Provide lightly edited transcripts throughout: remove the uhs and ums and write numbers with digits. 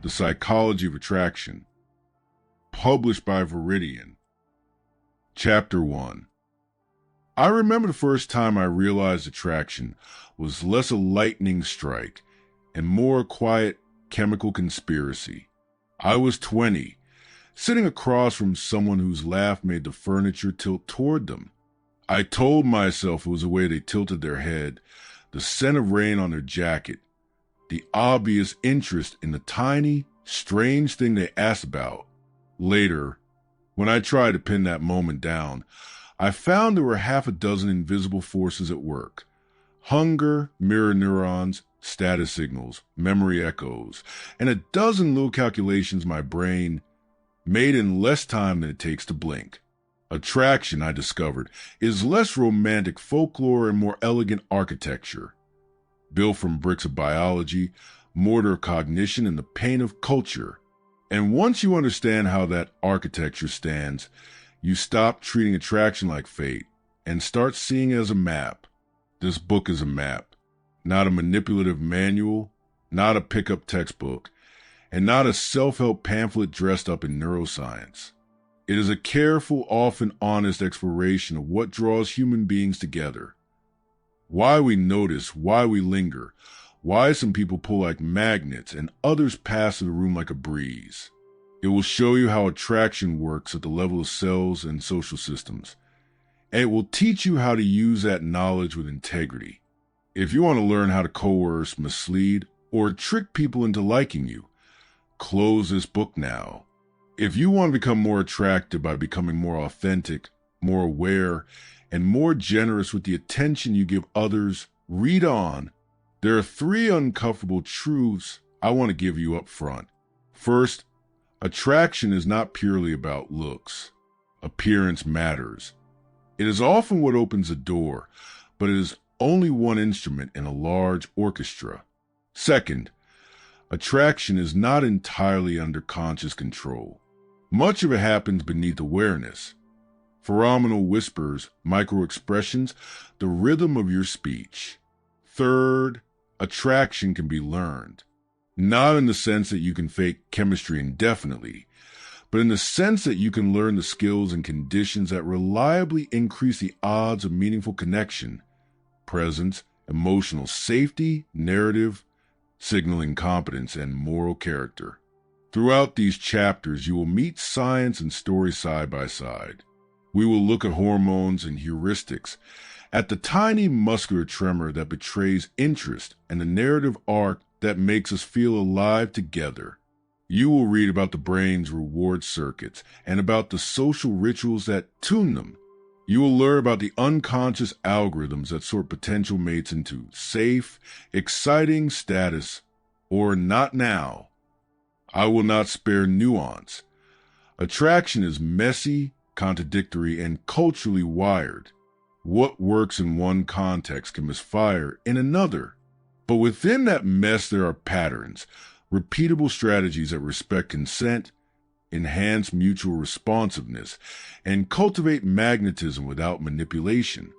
The Psychology of Attraction, published by Viridian. Chapter 1. I remember the first time I realized attraction was less a lightning strike and more a quiet chemical conspiracy. I was 20, sitting across from someone whose laugh made the furniture tilt toward them. I told myself it was the way they tilted their head, the scent of rain on their jacket, the obvious interest in the tiny, strange thing they asked about. Later, when I tried to pin that moment down, I found there were half a dozen invisible forces at work. Hunger, mirror neurons, status signals, memory echoes, and a dozen little calculations my brain made in less time than it takes to blink. Attraction, I discovered, is less romantic folklore and more elegant architecture, built from bricks of biology, mortar of cognition, and the paint of culture. And once you understand how that architecture stands, you stop treating attraction like fate and start seeing it as a map. This book is a map, not a manipulative manual, not a pickup textbook, and not a self-help pamphlet dressed up in neuroscience. It is a careful, often honest exploration of what draws human beings together. Why we notice, why we linger, why some people pull like magnets and others pass through the room like a breeze. It will show you how attraction works at the level of cells and social systems, and it will teach you how to use that knowledge with integrity. If you want to learn how to coerce, mislead, or trick people into liking you, close this book now. If you want to become more attractive by becoming more authentic, more aware, and more generous with the attention you give others, read on. There are 3 uncomfortable truths I want to give you up front. First, attraction is not purely about looks. Appearance matters. It is often what opens a door, but it is only one instrument in a large orchestra. Second, attraction is not entirely under conscious control. Much of it happens beneath awareness. Phenomenal whispers, micro-expressions, the rhythm of your speech. Third, attraction can be learned. Not in the sense that you can fake chemistry indefinitely, but in the sense that you can learn the skills and conditions that reliably increase the odds of meaningful connection, presence, emotional safety, narrative, signaling competence, and moral character. Throughout these chapters, you will meet science and story side by side. We will look at hormones and heuristics, at the tiny muscular tremor that betrays interest and the narrative arc that makes us feel alive together. You will read about the brain's reward circuits and about the social rituals that tune them. You will learn about the unconscious algorithms that sort potential mates into safe, exciting status, or not now. I will not spare nuance. Attraction is messy, contradictory, and culturally wired. What works in one context can misfire in another. But within that mess there are patterns, repeatable strategies that respect consent, enhance mutual responsiveness, and cultivate magnetism without manipulation.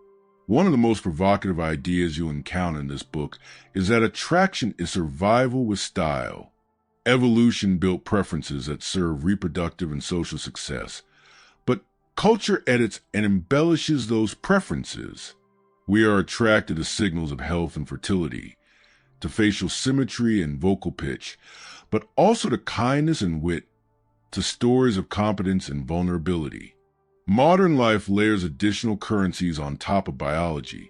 One of the most provocative ideas you'll encounter in this book is that attraction is survival with style. Evolution built preferences that serve reproductive and social success, but culture edits and embellishes those preferences. We are attracted to signals of health and fertility, to facial symmetry and vocal pitch, but also to kindness and wit, to stories of competence and vulnerability. Modern life layers additional currencies on top of biology: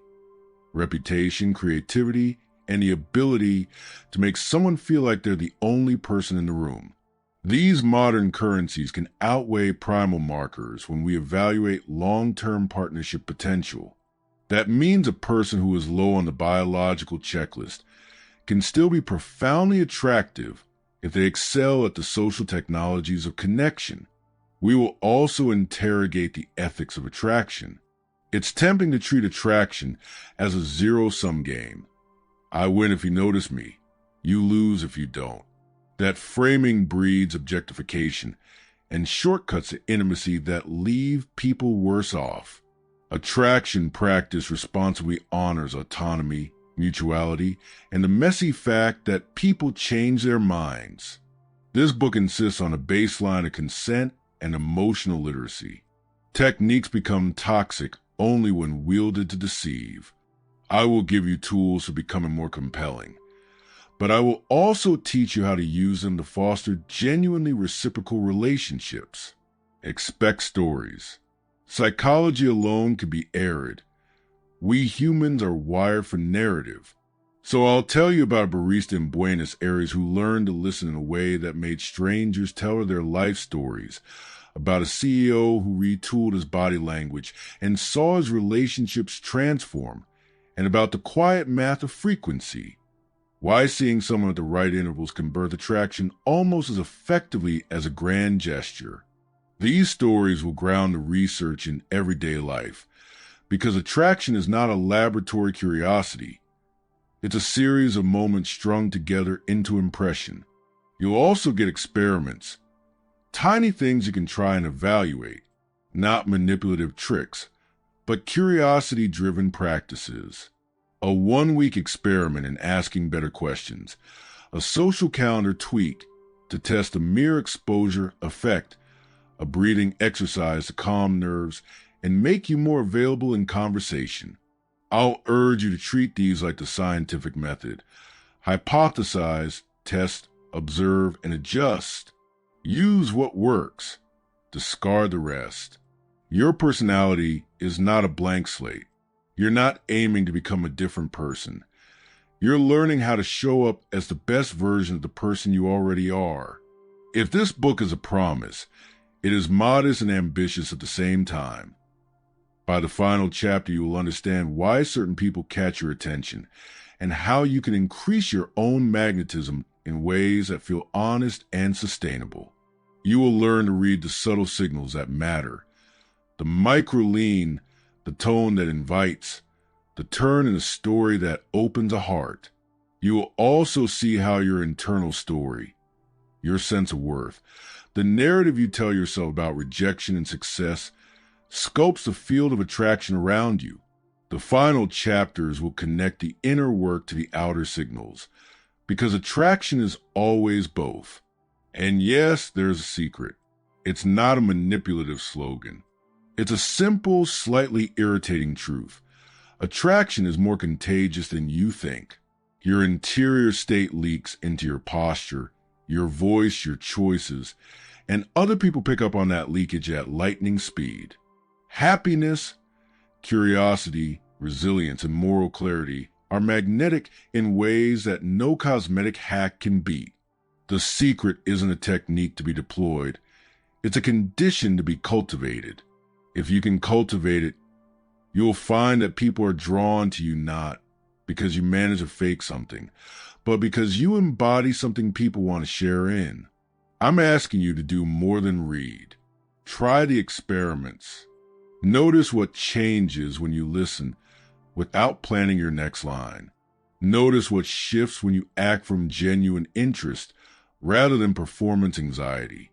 reputation, creativity, and the ability to make someone feel like they're the only person in the room. These modern currencies can outweigh primal markers when we evaluate long-term partnership potential. That means a person who is low on the biological checklist can still be profoundly attractive if they excel at the social technologies of connection. We will also interrogate the ethics of attraction. It's tempting to treat attraction as a zero-sum game. I win if you notice me. You lose if you don't. That framing breeds objectification and shortcuts to intimacy that leave people worse off. Attraction practice responsibly honors autonomy, mutuality, and the messy fact that people change their minds. This book insists on a baseline of consent and emotional literacy. Techniques become toxic only when wielded to deceive. I will give you tools for becoming more compelling, but I will also teach you how to use them to foster genuinely reciprocal relationships. Expect stories. Psychology alone can be arid. We humans are wired for narrative. So I'll tell you about a barista in Buenos Aires who learned to listen in a way that made strangers tell her their life stories, about a CEO who retooled his body language and saw his relationships transform, and about the quiet math of frequency. Why seeing someone at the right intervals can birth attraction almost as effectively as a grand gesture. These stories will ground the research in everyday life, because attraction is not a laboratory curiosity. It's a series of moments strung together into impression. You'll also get experiments, tiny things you can try and evaluate, not manipulative tricks, but curiosity-driven practices. A 1-week experiment in asking better questions, a social calendar tweak to test a mere exposure effect, a breathing exercise to calm nerves and make you more available in conversation. I'll urge you to treat these like the scientific method. Hypothesize, test, observe, and adjust. Use what works. Discard the rest. Your personality is not a blank slate. You're not aiming to become a different person. You're learning how to show up as the best version of the person you already are. If this book is a promise, it is modest and ambitious at the same time. By the final chapter, you will understand why certain people catch your attention and how you can increase your own magnetism in ways that feel honest and sustainable. You will learn to read the subtle signals that matter, the micro-lean, the tone that invites, the turn in a story that opens a heart. You will also see how your internal story, your sense of worth, the narrative you tell yourself about rejection and success, sculpts the field of attraction around you. The final chapters will connect the inner work to the outer signals, because attraction is always both. And yes, there's a secret. It's not a manipulative slogan. It's a simple, slightly irritating truth. Attraction is more contagious than you think. Your interior state leaks into your posture, your voice, your choices, and other people pick up on that leakage at lightning speed. Happiness, curiosity, resilience, and moral clarity are magnetic in ways that no cosmetic hack can beat. The secret isn't a technique to be deployed. It's a condition to be cultivated. If you can cultivate it, you'll find that people are drawn to you not because you manage to fake something, but because you embody something people want to share in. I'm asking you to do more than read. Try the experiments. Notice what changes when you listen without planning your next line. Notice what shifts when you act from genuine interest rather than performance anxiety.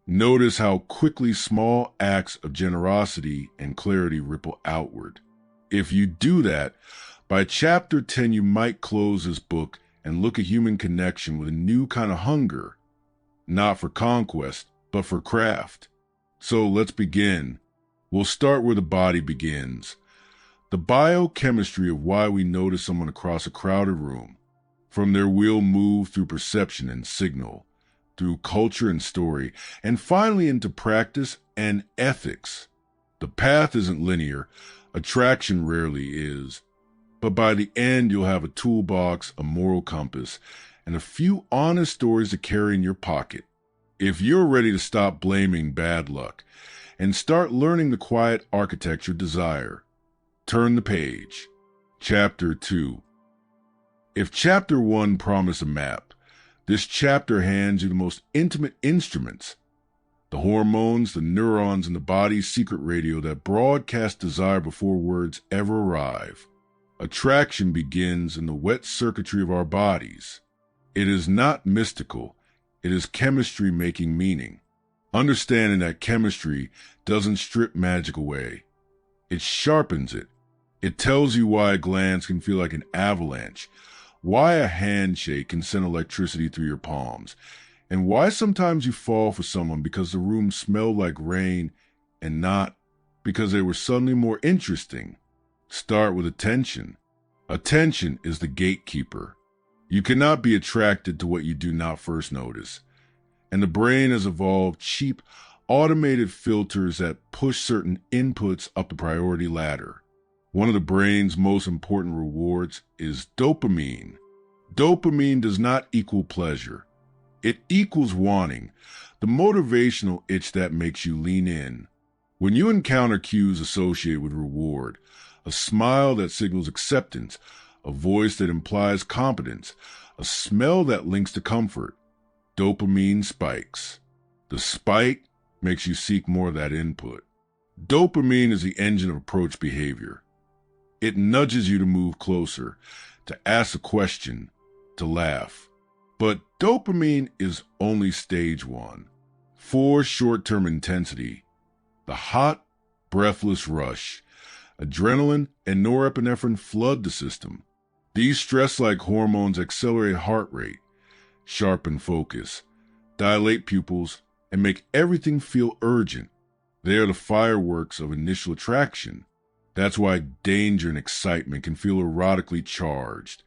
Notice how quickly small acts of generosity and clarity ripple outward. If you do that, by chapter 10 you might close this book and look at human connection with a new kind of hunger, not for conquest, but for craft. So let's begin. We'll start where the body begins. The biochemistry of why we notice someone across a crowded room, from their will move through perception and signal, through culture and story, and finally into practice and ethics. The path isn't linear, attraction rarely is, but by the end you'll have a toolbox, a moral compass, and a few honest stories to carry in your pocket. If you're ready to stop blaming bad luck and start learning the quiet architecture desire, turn the page. Chapter 2. If Chapter 1 promised a map, this chapter hands you the most intimate instruments, the hormones, the neurons in the body's secret radio that broadcast desire before words ever arrive. Attraction begins in the wet circuitry of our bodies. It is not mystical. It is chemistry making meaning. Understanding that chemistry doesn't strip magic away. It sharpens it. It tells you why a glance can feel like an avalanche, why a handshake can send electricity through your palms, and why sometimes you fall for someone because the room smelled like rain and not because they were suddenly more interesting. Start with attention. Attention is the gatekeeper. You cannot be attracted to what you do not first notice. And the brain has evolved cheap, automated filters that push certain inputs up the priority ladder. One of the brain's most important rewards is dopamine. Dopamine does not equal pleasure. It equals wanting, the motivational itch that makes you lean in. When you encounter cues associated with reward, a smile that signals acceptance, a voice that implies competence, a smell that links to comfort, dopamine spikes. The spike makes you seek more of that input. Dopamine is the engine of approach behavior. It nudges you to move closer, to ask a question, to laugh. But dopamine is only stage one. For short-term intensity, the hot, breathless rush, adrenaline and norepinephrine flood the system. These stress-like hormones accelerate heart rate, sharpen focus, dilate pupils, and make everything feel urgent. They are the fireworks of initial attraction. That's why danger and excitement can feel erotically charged.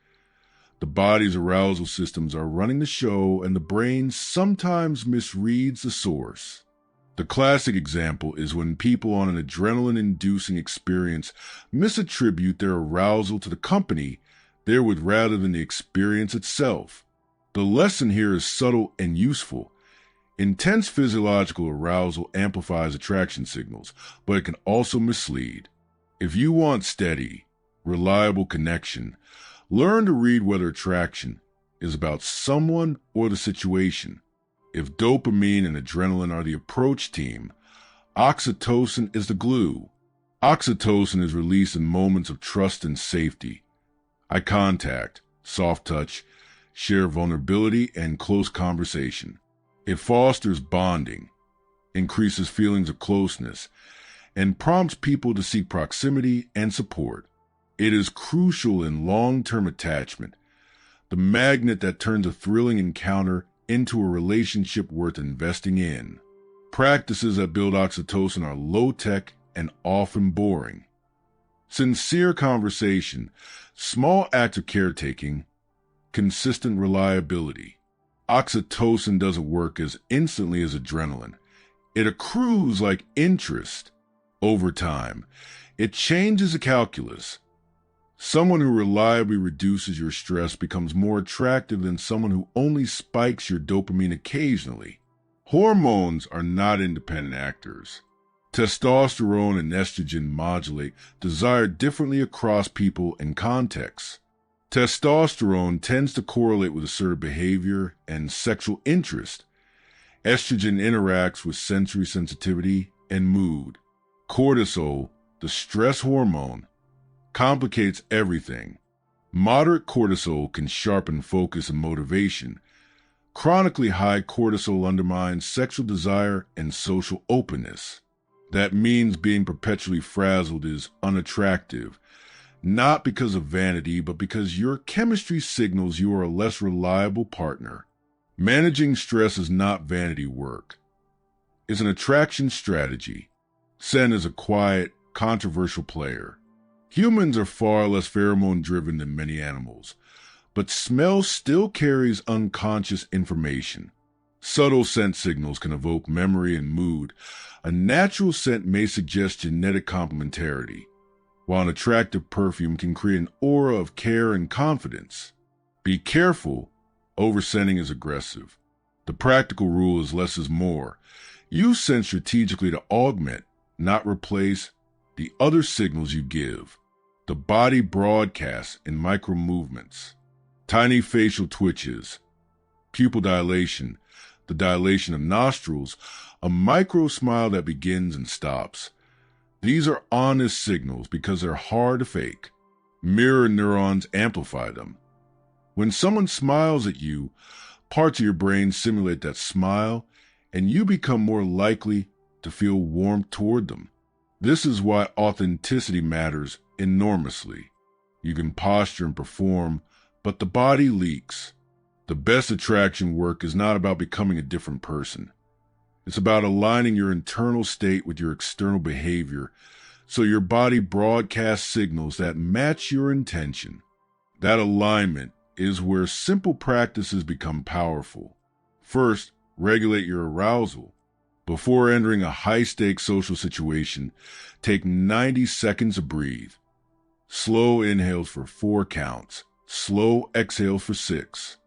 The body's arousal systems are running the show, and the brain sometimes misreads the source. The classic example is when people on an adrenaline-inducing experience misattribute their arousal to the company they're with rather than the experience itself. The lesson here is subtle and useful. Intense physiological arousal amplifies attraction signals, but it can also mislead. If you want steady, reliable connection, learn to read whether attraction is about someone or the situation. If dopamine and adrenaline are the approach team, oxytocin is the glue. Oxytocin is released in moments of trust and safety. Eye contact, soft touch, shared vulnerability, and close conversation. It fosters bonding, increases feelings of closeness, and prompts people to seek proximity and support. It is crucial in long-term attachment, the magnet that turns a thrilling encounter into a relationship worth investing in. Practices that build oxytocin are low-tech and often boring. Sincere conversation, small acts of caretaking, consistent reliability. Oxytocin doesn't work as instantly as adrenaline. It accrues like interest. Over time, it changes the calculus. Someone who reliably reduces your stress becomes more attractive than someone who only spikes your dopamine occasionally. Hormones are not independent actors. Testosterone and estrogen modulate desire differently across people and contexts. Testosterone tends to correlate with assertive behavior and sexual interest. Estrogen interacts with sensory sensitivity and mood. Cortisol, the stress hormone, complicates everything. Moderate cortisol can sharpen focus and motivation. Chronically high cortisol undermines sexual desire and social openness. That means being perpetually frazzled is unattractive, not because of vanity, but because your chemistry signals you are a less reliable partner. Managing stress is not vanity work. It's an attraction strategy. Scent is a quiet, controversial player. Humans are far less pheromone-driven than many animals, but smell still carries unconscious information. Subtle scent signals can evoke memory and mood. A natural scent may suggest genetic complementarity, while an attractive perfume can create an aura of care and confidence. Be careful, overscenting is aggressive. The practical rule is less is more. Use scent strategically to augment, not replace, the other signals you give. The body broadcasts in micro movements, tiny facial twitches, pupil dilation, the dilation of nostrils, a micro smile that begins and stops. These are honest signals because they're hard to fake. Mirror neurons amplify them. When someone smiles at you, parts of your brain simulate that smile, and you become more likely to feel warmth toward them. This is why authenticity matters enormously. You can posture and perform, but the body leaks. The best attraction work is not about becoming a different person. It's about aligning your internal state with your external behavior so your body broadcasts signals that match your intention. That alignment is where simple practices become powerful. First, regulate your arousal. Before entering a high-stakes social situation, take 90 seconds to breathe. Slow inhales for 4 counts. Slow exhales for 6.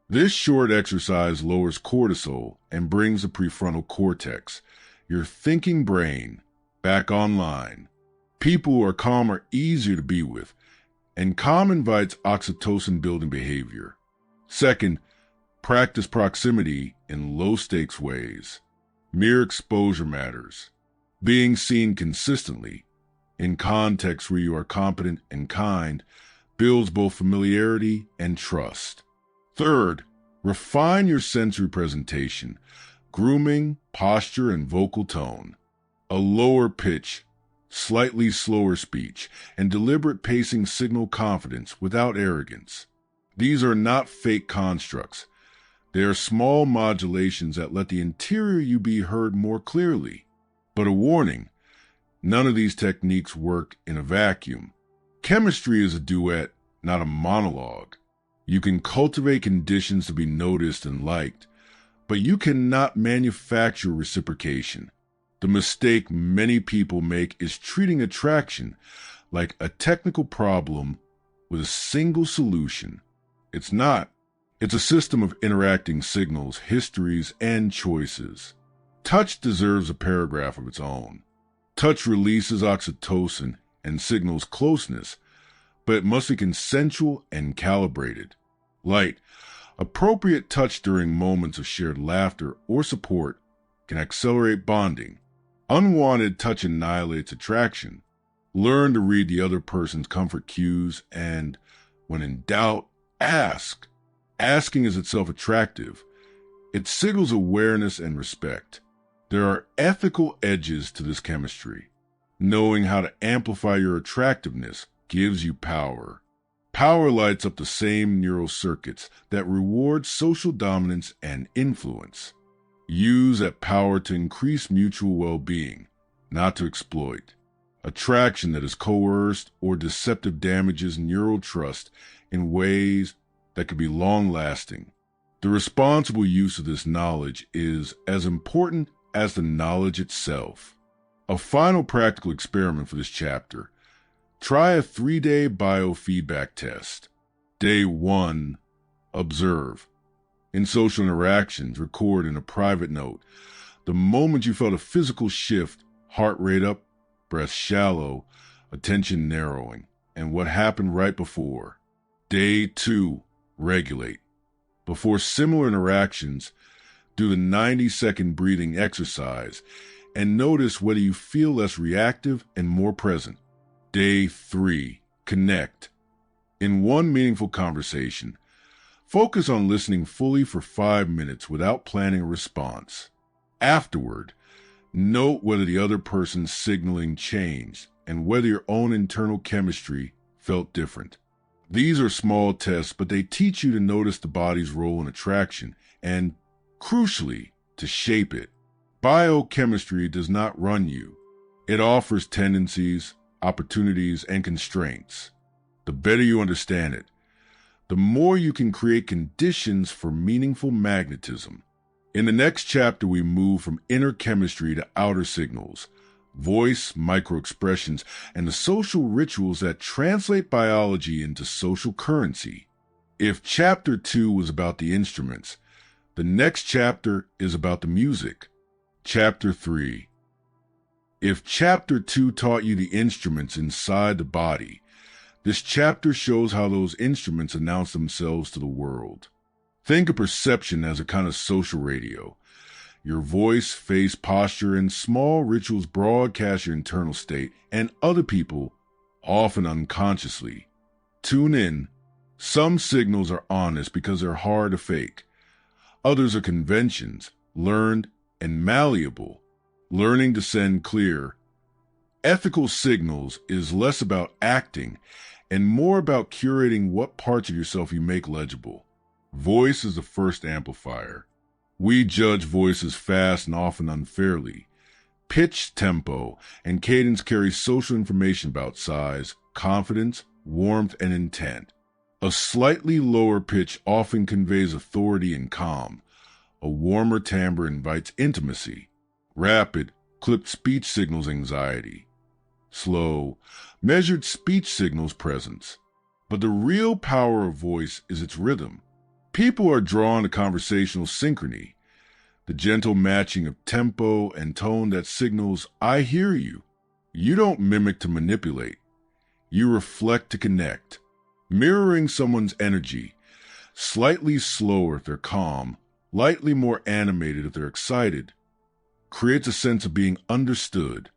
This short exercise lowers cortisol and brings the prefrontal cortex, your thinking brain, back online. People who are calm are easier to be with, and calm invites oxytocin-building behavior. Second, practice proximity in low-stakes ways. Mere exposure matters. Being seen consistently, in contexts where you are competent and kind, builds both familiarity and trust. Third, refine your sensory presentation, grooming, posture, and vocal tone. A lower pitch, slightly slower speech, and deliberate pacing signal confidence without arrogance. These are not fake constructs. They are small modulations that let the interior you be heard more clearly. But a warning, none of these techniques work in a vacuum. Chemistry is a duet, not a monologue. You can cultivate conditions to be noticed and liked, but you cannot manufacture reciprocation. The mistake many people make is treating attraction like a technical problem with a single solution. It's not. It's a system of interacting signals, histories, and choices. Touch deserves a paragraph of its own. Touch releases oxytocin and signals closeness, but it must be consensual and calibrated. Light, appropriate touch during moments of shared laughter or support can accelerate bonding. Unwanted touch annihilates attraction. Learn to read the other person's comfort cues and, when in doubt, ask. Asking is itself attractive. It signals awareness and respect. There are ethical edges to this chemistry. Knowing how to amplify your attractiveness gives you power. Power lights up the same neural circuits that reward social dominance and influence. Use that power to increase mutual well-being, not to exploit. Attraction that is coerced or deceptive damages neural trust in ways that could be long-lasting. The responsible use of this knowledge is as important as the knowledge itself. A final practical experiment for this chapter. Try a 3-day biofeedback test. Day 1, observe. In social interactions, record in a private note the moment you felt a physical shift, heart rate up, breath shallow, attention narrowing, and what happened right before. Day 2, regulate. Before similar interactions, do the 90-second breathing exercise and notice whether you feel less reactive and more present. Day 3, connect. In one meaningful conversation, focus on listening fully for 5 minutes without planning a response. Afterward, note whether the other person's signaling changed and whether your own internal chemistry felt different. These are small tests, but they teach you to notice the body's role in attraction and, crucially, to shape it. Biochemistry does not run you. It offers tendencies, opportunities, and constraints. The better you understand it, the more you can create conditions for meaningful magnetism. In the next chapter, we move from inner chemistry to outer signals, voice, microexpressions, and the social rituals that translate biology into social currency. If chapter 2 was about the instruments, the next chapter is about the music. Chapter 3. If chapter 2 taught you the instruments inside the body, this chapter shows how those instruments announce themselves to the world. Think of perception as a kind of social radio. Your voice, face, posture, and small rituals broadcast your internal state, and other people, often unconsciously, tune in. Some signals are honest because they're hard to fake. Others are conventions, learned and malleable. Learning to send clear, ethical signals is less about acting and more about curating what parts of yourself you make legible. Voice is the first amplifier. We judge voices fast and often unfairly. Pitch, tempo, and cadence carry social information about size, confidence, warmth, and intent. A slightly lower pitch often conveys authority and calm. A warmer timbre invites intimacy. Rapid, clipped speech signals anxiety. Slow, measured speech signals presence. But the real power of voice is its rhythm. People are drawn to conversational synchrony, the gentle matching of tempo and tone that signals, I hear you. You don't mimic to manipulate. You reflect to connect. Mirroring someone's energy, slightly slower if they're calm, lightly more animated if they're excited, creates a sense of being understood.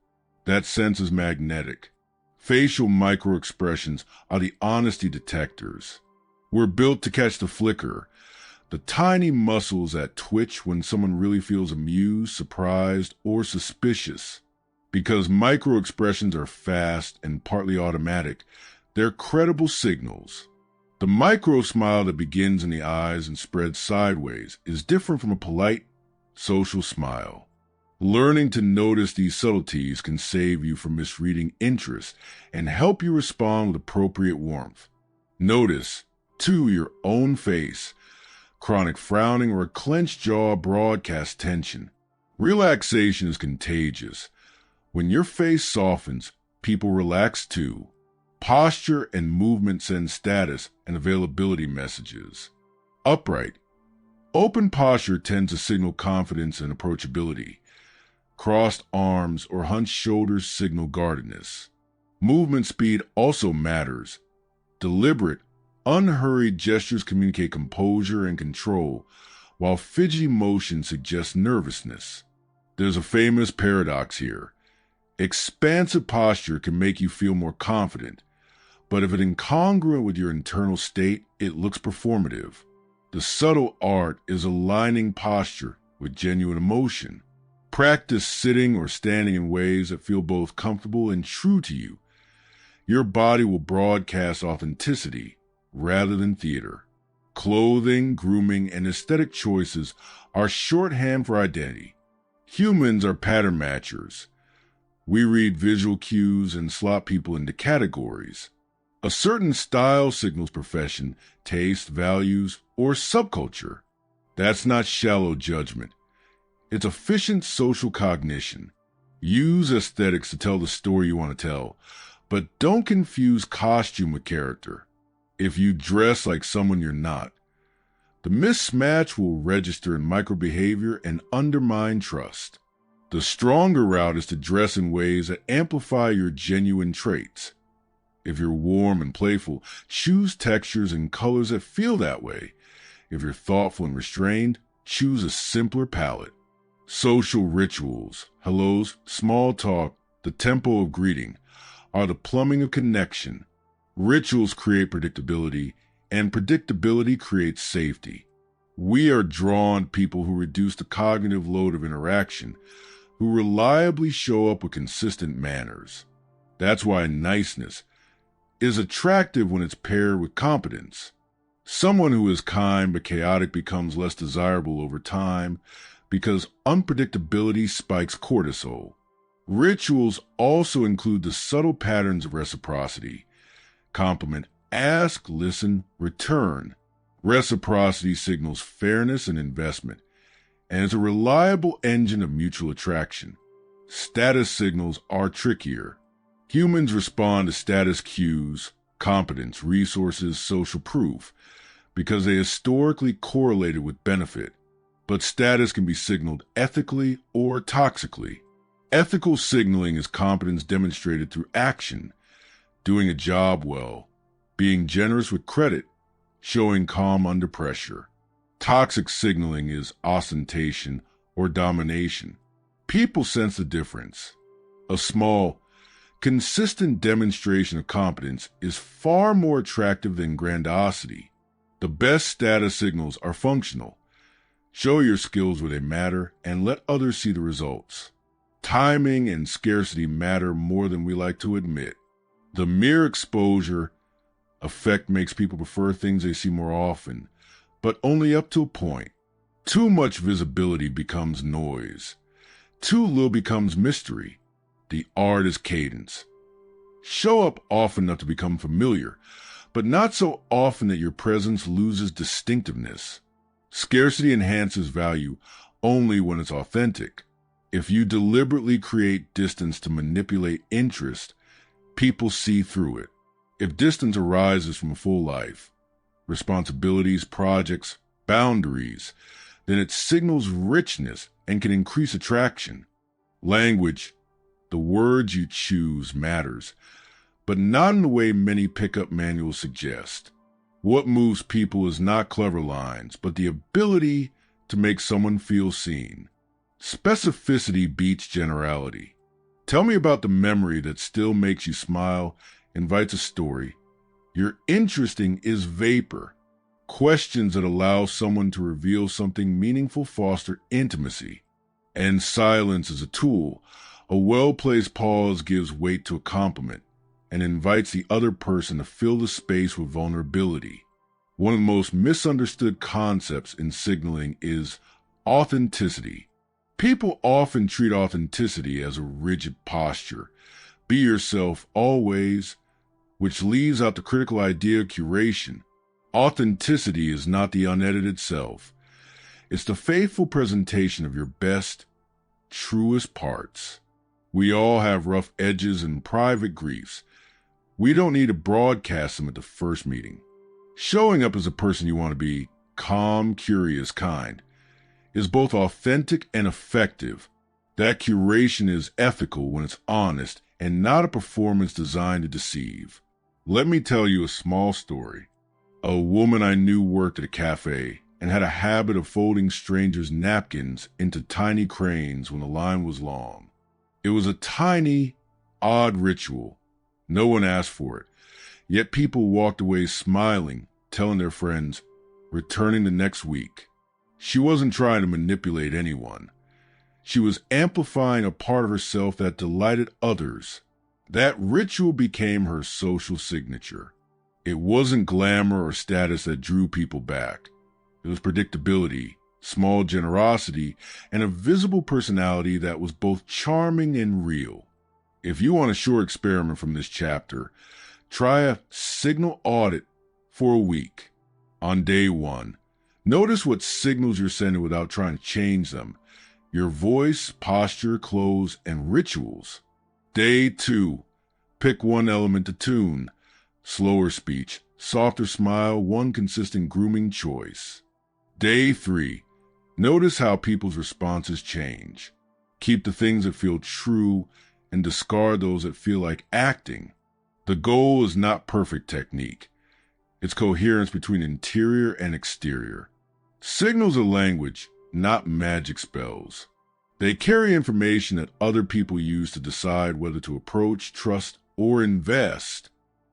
That sense is magnetic. Facial microexpressions are the honesty detectors. We're built to catch the flicker, the tiny muscles that twitch when someone really feels amused, surprised, or suspicious. Because microexpressions are fast and partly automatic, they're credible signals. The micro smile that begins in the eyes and spreads sideways is different from a polite, social smile. Learning to notice these subtleties can save you from misreading interest and help you respond with appropriate warmth. Notice, too, your own face. Chronic frowning or a clenched jaw broadcast tension. Relaxation is contagious. When your face softens, people relax too. Posture and movement send status and availability messages. Upright. Open posture tends to signal confidence and approachability. Crossed arms or hunched shoulders signal guardedness. Movement speed also matters. Deliberate, unhurried gestures communicate composure and control, while fidgety motion suggests nervousness. There's a famous paradox here. Expansive posture can make you feel more confident, but if it's incongruent with your internal state, it looks performative. The subtle art is aligning posture with genuine emotion. Practice sitting or standing in ways that feel both comfortable and true to you. Your body will broadcast authenticity rather than theater. Clothing, grooming, and aesthetic choices are shorthand for identity. Humans are pattern matchers. We read visual cues and slot people into categories. A certain style signals profession, taste, values, or subculture. That's not shallow judgment. It's efficient social cognition. Use aesthetics to tell the story you want to tell, but don't confuse costume with character. If you dress like someone you're not, the mismatch will register in microbehavior and undermine trust. The stronger route is to dress in ways that amplify your genuine traits. If you're warm and playful, choose textures and colors that feel that way. If you're thoughtful and restrained, choose a simpler palette. Social rituals, hellos, small talk, the tempo of greeting, are the plumbing of connection. Rituals create predictability, and predictability creates safety. We are drawn to people who reduce the cognitive load of interaction, who reliably show up with consistent manners. That's why niceness is attractive when it's paired with competence. Someone who is kind but chaotic becomes less desirable over time because unpredictability spikes cortisol. Rituals also include the subtle patterns of reciprocity. Compliment, ask, listen, return. Reciprocity signals fairness and investment, and is a reliable engine of mutual attraction. Status signals are trickier. Humans respond to status cues, competence, resources, social proof, because they historically correlated with benefit. But status can be signaled ethically or toxically. Ethical signaling is competence demonstrated through action, doing a job well, being generous with credit, showing calm under pressure. Toxic signaling is ostentation or domination. People sense the difference. A small, consistent demonstration of competence is far more attractive than grandiosity. The best status signals are functional. Show your skills where they matter and let others see the results. Timing and scarcity matter more than we like to admit. The mere exposure effect makes people prefer things they see more often, but only up to a point. Too much visibility becomes noise. Too little becomes mystery. The art is cadence. Show up often enough to become familiar, but not so often that your presence loses distinctiveness. Scarcity enhances value only when it's authentic. If you deliberately create distance to manipulate interest, people see through it. If distance arises from a full life, responsibilities, projects, boundaries, then it signals richness and can increase attraction. Language, the words you choose, matters, but not in the way many pickup manuals suggest. What moves people is not clever lines, but the ability to make someone feel seen. Specificity beats generality. Tell me about the memory that still makes you smile, invites a story. Your interesting is vapor. Questions that allow someone to reveal something meaningful foster intimacy. And silence is a tool. A well-placed pause gives weight to a compliment and invites the other person to fill the space with vulnerability. One of the most misunderstood concepts in signaling is authenticity. People often treat authenticity as a rigid posture. Be yourself always, which leaves out the critical idea of curation. Authenticity is not the unedited self. It's the faithful presentation of your best, truest parts. We all have rough edges and private griefs. We don't need to broadcast them at the first meeting. Showing up as a person you want to be, calm, curious, kind, is both authentic and effective. That curation is ethical when it's honest and not a performance designed to deceive. Let me tell you a small story. A woman I knew worked at a cafe and had a habit of folding strangers' napkins into tiny cranes when the line was long. It was a tiny, odd ritual. No one asked for it, yet people walked away smiling, telling their friends, returning the next week. She wasn't trying to manipulate anyone. She was amplifying a part of herself that delighted others. That ritual became her social signature. It wasn't glamour or status that drew people back. It was predictability, small generosity, and a visible personality that was both charming and real. If you want a short experiment from this chapter, try a signal audit for a week. On day 1, notice what signals you're sending without trying to change them. Your voice, posture, clothes, and rituals. Day 2, pick one element to tune. Slower speech, softer smile, one consistent grooming choice. Day 3, notice how people's responses change. Keep the things that feel true and discard those that feel like acting. The goal is not perfect technique. It's coherence between interior and exterior. Signals are language, not magic spells. They carry information that other people use to decide whether to approach, trust, or invest.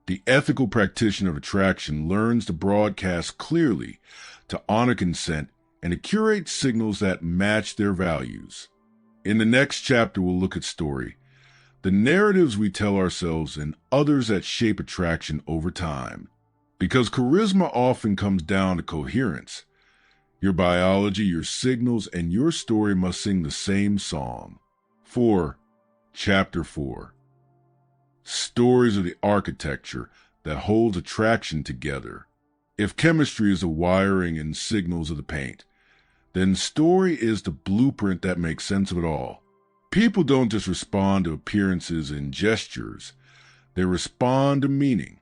The ethical practitioner of attraction learns to broadcast clearly, to honor consent, and to curate signals that match their values. In the next chapter, we'll look at story, the narratives we tell ourselves and others that shape attraction over time. Because charisma often comes down to coherence. Your biology, your signals, and your story must sing the same song. Chapter 4. Stories are the architecture that holds attraction together. If chemistry is the wiring and signals of the paint, then story is the blueprint that makes sense of it all. People don't just respond to appearances and gestures. They respond to meaning.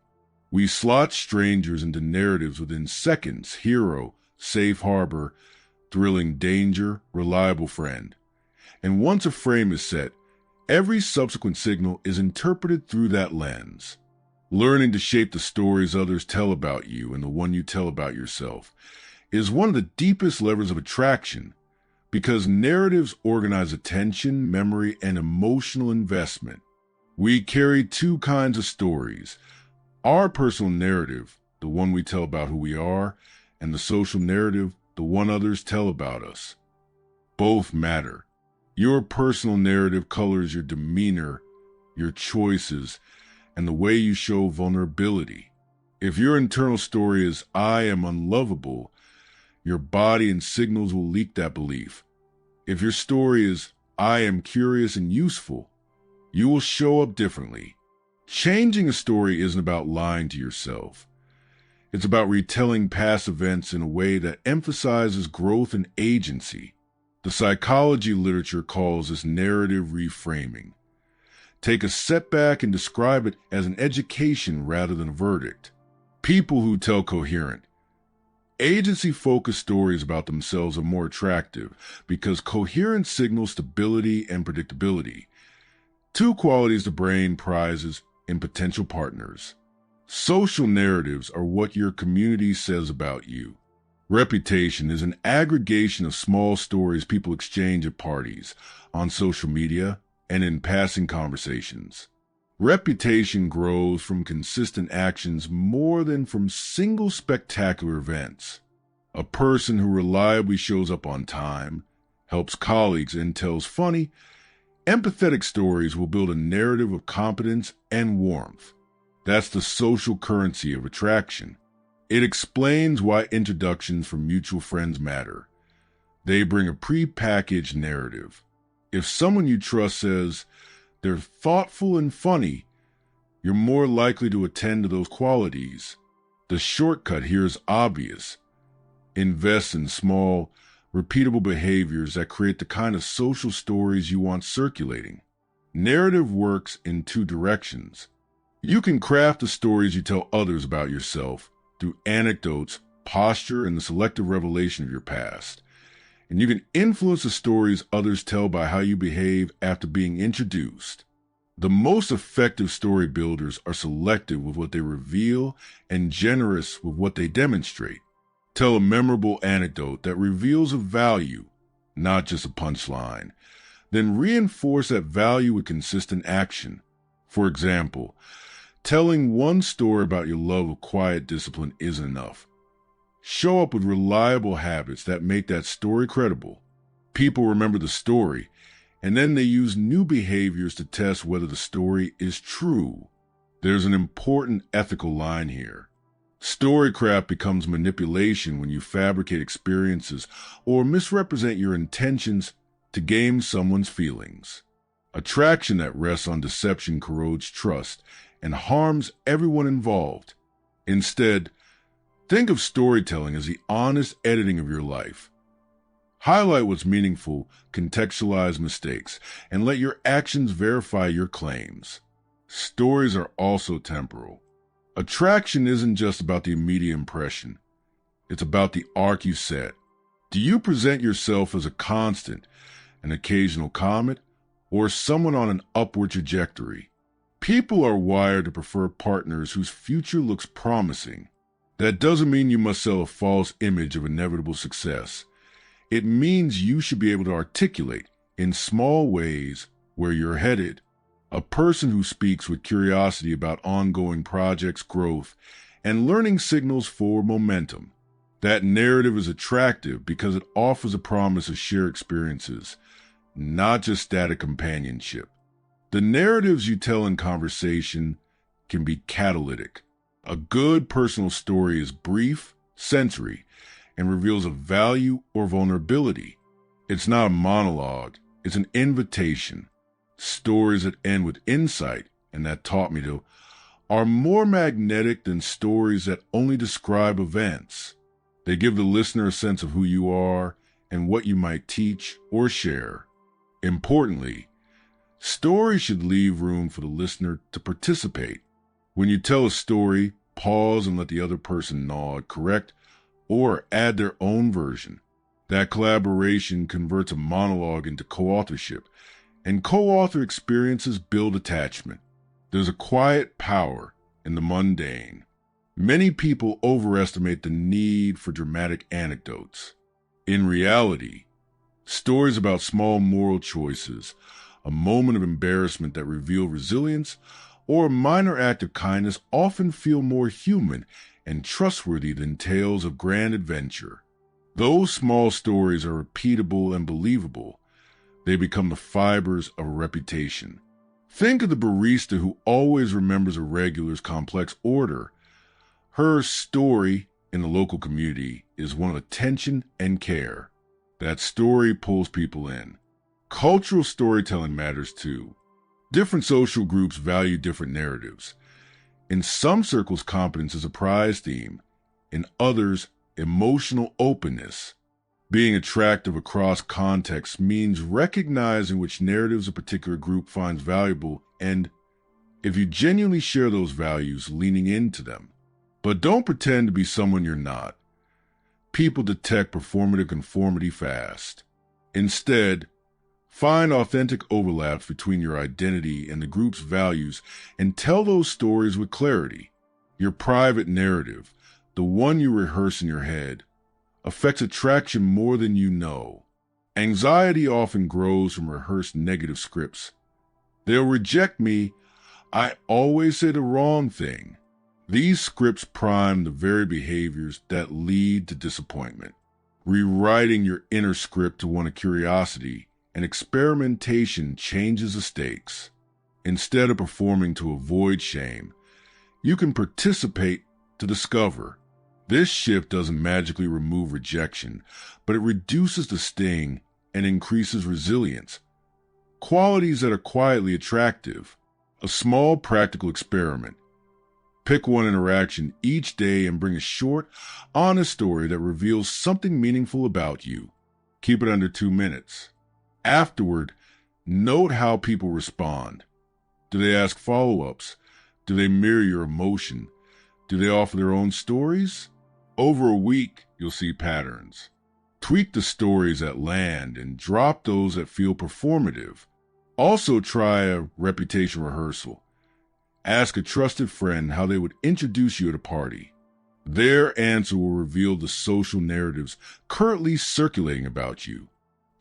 We slot strangers into narratives within seconds: hero, safe harbor, thrilling danger, reliable friend. And once a frame is set, every subsequent signal is interpreted through that lens. Learning to shape the stories others tell about you and the one you tell about yourself is one of the deepest levers of attraction, because narratives organize attention, memory, and emotional investment. We carry two kinds of stories: our personal narrative, the one we tell about who we are, and the social narrative, the one others tell about us. Both matter. Your personal narrative colors your demeanor, your choices, and the way you show vulnerability. If your internal story is "I am unlovable," Your body and signals will leak that belief. If your story is, "I am curious and useful," you will show up differently. Changing a story isn't about lying to yourself. It's about retelling past events in a way that emphasizes growth and agency. The psychology literature calls this narrative reframing. Take a setback and describe it as an education rather than a verdict. People who tell coherent, agency-focused stories about themselves are more attractive because coherence signals stability and predictability, two qualities the brain prizes in potential partners. Social narratives are what your community says about you. Reputation is an aggregation of small stories people exchange at parties, on social media, and in passing conversations. Reputation grows from consistent actions more than from single spectacular events. A person who reliably shows up on time, helps colleagues, and tells funny, empathetic stories will build a narrative of competence and warmth. That's the social currency of attraction. It explains why introductions from mutual friends matter. They bring a pre-packaged narrative. If someone you trust says they're thoughtful and funny, you're more likely to attend to those qualities. The shortcut here is obvious. Invest in small, repeatable behaviors that create the kind of social stories you want circulating. Narrative works in two directions. You can craft the stories you tell others about yourself through anecdotes, posture, and the selective revelation of your past. And you can influence the stories others tell by how you behave after being introduced. The most effective story builders are selective with what they reveal and generous with what they demonstrate. Tell a memorable anecdote that reveals a value, not just a punchline. Then reinforce that value with consistent action. For example, telling one story about your love of quiet discipline isn't enough. Show up with reliable habits that make that story credible. People remember the story, and then they use new behaviors to test whether the story is true. There's an important ethical line here. Storycraft becomes manipulation when you fabricate experiences or misrepresent your intentions to game someone's feelings. Attraction that rests on deception corrodes trust and harms everyone involved. Instead, think of storytelling as the honest editing of your life. Highlight what's meaningful, contextualize mistakes, and let your actions verify your claims. Stories are also temporal. Attraction isn't just about the immediate impression. It's about the arc you set. Do you present yourself as a constant, an occasional comet, or someone on an upward trajectory? People are wired to prefer partners whose future looks promising. That doesn't mean you must sell a false image of inevitable success. It means you should be able to articulate, in small ways, where you're headed. A person who speaks with curiosity about ongoing projects, growth, and learning signals for momentum. That narrative is attractive because it offers a promise of shared experiences, not just static companionship. The narratives you tell in conversation can be catalytic. A good personal story is brief, sensory, and reveals a value or vulnerability. It's not a monologue, it's an invitation. Stories that end with insight, and that taught me to, are more magnetic than stories that only describe events. They give the listener a sense of who you are and what you might teach or share. Importantly, stories should leave room for the listener to participate. When you tell a story, pause and let the other person nod, correct, or add their own version. That collaboration converts a monologue into co-authorship, and co-author experiences build attachment. There's a quiet power in the mundane. Many people overestimate the need for dramatic anecdotes. In reality, stories about small moral choices, a moment of embarrassment that reveal resilience, or a minor act of kindness often feel more human and trustworthy than tales of grand adventure. Those small stories are repeatable and believable. They become the fibers of a reputation. Think of the barista who always remembers a regular's complex order. Her story in the local community is one of attention and care. That story pulls people in. Cultural storytelling matters too. Different social groups value different narratives. In some circles, competence is a prize theme. In others, emotional openness. Being attractive across contexts means recognizing which narratives a particular group finds valuable and, if you genuinely share those values, leaning into them. But don't pretend to be someone you're not. People detect performative conformity fast. Instead, find authentic overlaps between your identity and the group's values and tell those stories with clarity. Your private narrative, the one you rehearse in your head, affects attraction more than you know. Anxiety often grows from rehearsed negative scripts. They'll reject me. I always say the wrong thing. These scripts prime the very behaviors that lead to disappointment. Rewriting your inner script to one of curiosity and experimentation changes the stakes. Instead of performing to avoid shame, you can participate to discover. This shift doesn't magically remove rejection, but it reduces the sting and increases resilience. Qualities that are quietly attractive. A small practical experiment. Pick one interaction each day and bring a short, honest story that reveals something meaningful about you. Keep it under 2 minutes. Afterward, note how people respond. Do they ask follow-ups? Do they mirror your emotion? Do they offer their own stories? Over a week, you'll see patterns. Tweak the stories that land and drop those that feel performative. Also try a reputation rehearsal. Ask a trusted friend how they would introduce you at a party. Their answer will reveal the social narratives currently circulating about you.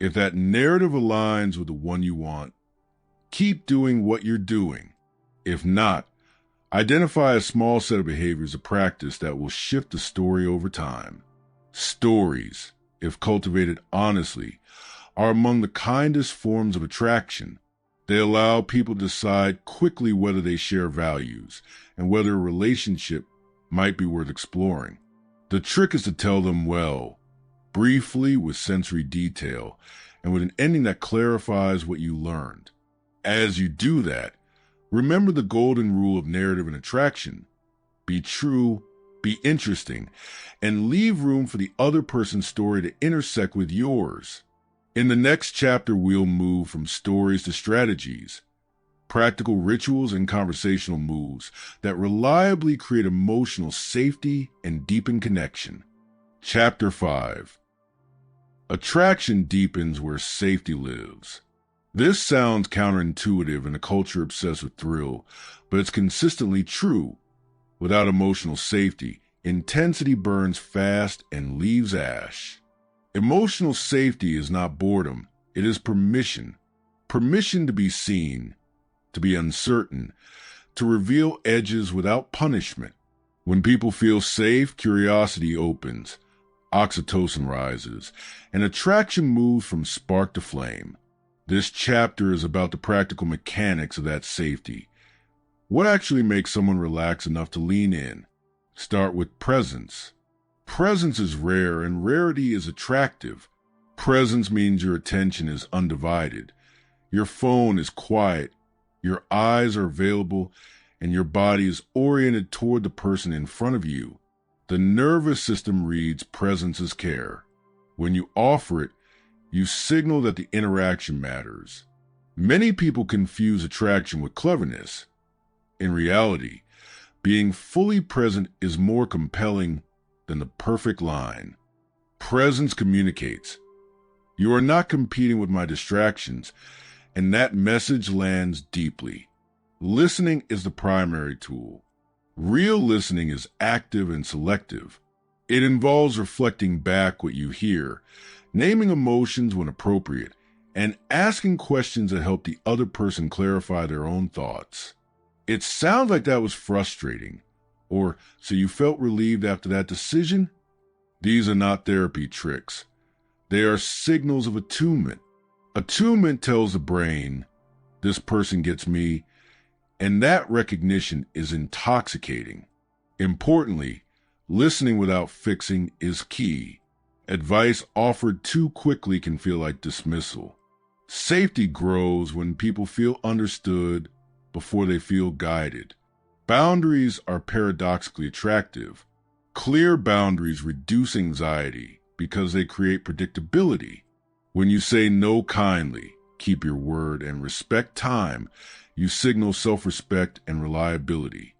If that narrative aligns with the one you want, keep doing what you're doing. If not, identify a small set of behaviors of practice that will shift the story over time. Stories, if cultivated honestly, are among the kindest forms of attraction. They allow people to decide quickly whether they share values and whether a relationship might be worth exploring. The trick is to tell them well, briefly with sensory detail, and with an ending that clarifies what you learned. As you do that, remember the golden rule of narrative and attraction. Be true, be interesting, and leave room for the other person's story to intersect with yours. In the next chapter, we'll move from stories to strategies, practical rituals and conversational moves that reliably create emotional safety and deepen connection. Chapter 5. Attraction deepens where safety lives. This sounds counterintuitive in a culture obsessed with thrill, but it's consistently true. Without emotional safety, intensity burns fast and leaves ash. Emotional safety is not boredom, it is permission. Permission to be seen, to be uncertain, to reveal edges without punishment. When people feel safe, curiosity opens, oxytocin rises, and attraction moves from spark to flame. This chapter is about the practical mechanics of that safety. What actually makes someone relax enough to lean in? Start with presence. Presence is rare and rarity is attractive. Presence means your attention is undivided. Your phone is quiet, your eyes are available, and your body is oriented toward the person in front of you. The nervous system reads presence as care. When you offer it, you signal that the interaction matters. Many people confuse attraction with cleverness. In reality, being fully present is more compelling than the perfect line. Presence communicates. You are not competing with my distractions, and that message lands deeply. Listening is the primary tool. Real listening is active and selective. It involves reflecting back what you hear, naming emotions when appropriate, and asking questions that help the other person clarify their own thoughts. It sounds like that was frustrating. Or, so you felt relieved after that decision? These are not therapy tricks. They are signals of attunement. Attunement tells the brain, this person gets me, and that recognition is intoxicating. Importantly, Listening without fixing is key. Advice offered too quickly can feel like dismissal. Safety grows when people feel understood before they feel guided. Boundaries are paradoxically attractive. Clear boundaries reduce anxiety because they create predictability. When you say no kindly, keep your word, and respect time, you signal self-respect and reliability.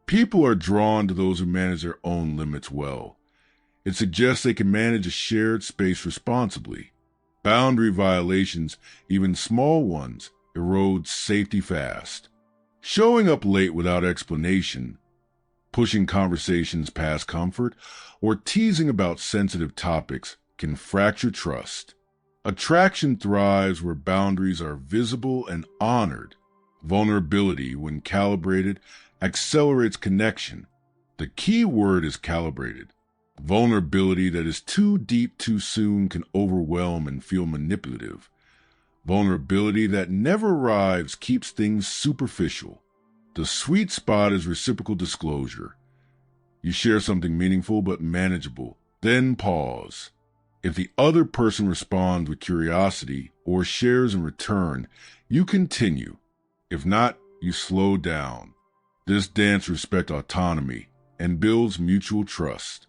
People are drawn to those who manage their own limits well. It suggests they can manage a shared space responsibly. Boundary violations, even small ones, erode safety fast. Showing up late without explanation, pushing conversations past comfort, or teasing about sensitive topics can fracture trust. Attraction thrives where boundaries are visible and honored. Vulnerability, when calibrated, accelerates connection. The key word is calibrated. Vulnerability that is too deep too soon can overwhelm and feel manipulative. Vulnerability that never arrives keeps things superficial. The sweet spot is reciprocal disclosure. You share something meaningful but manageable, then pause. If the other person responds with curiosity or shares in return, you continue. If not, you slow down. This dance respects autonomy and builds mutual trust.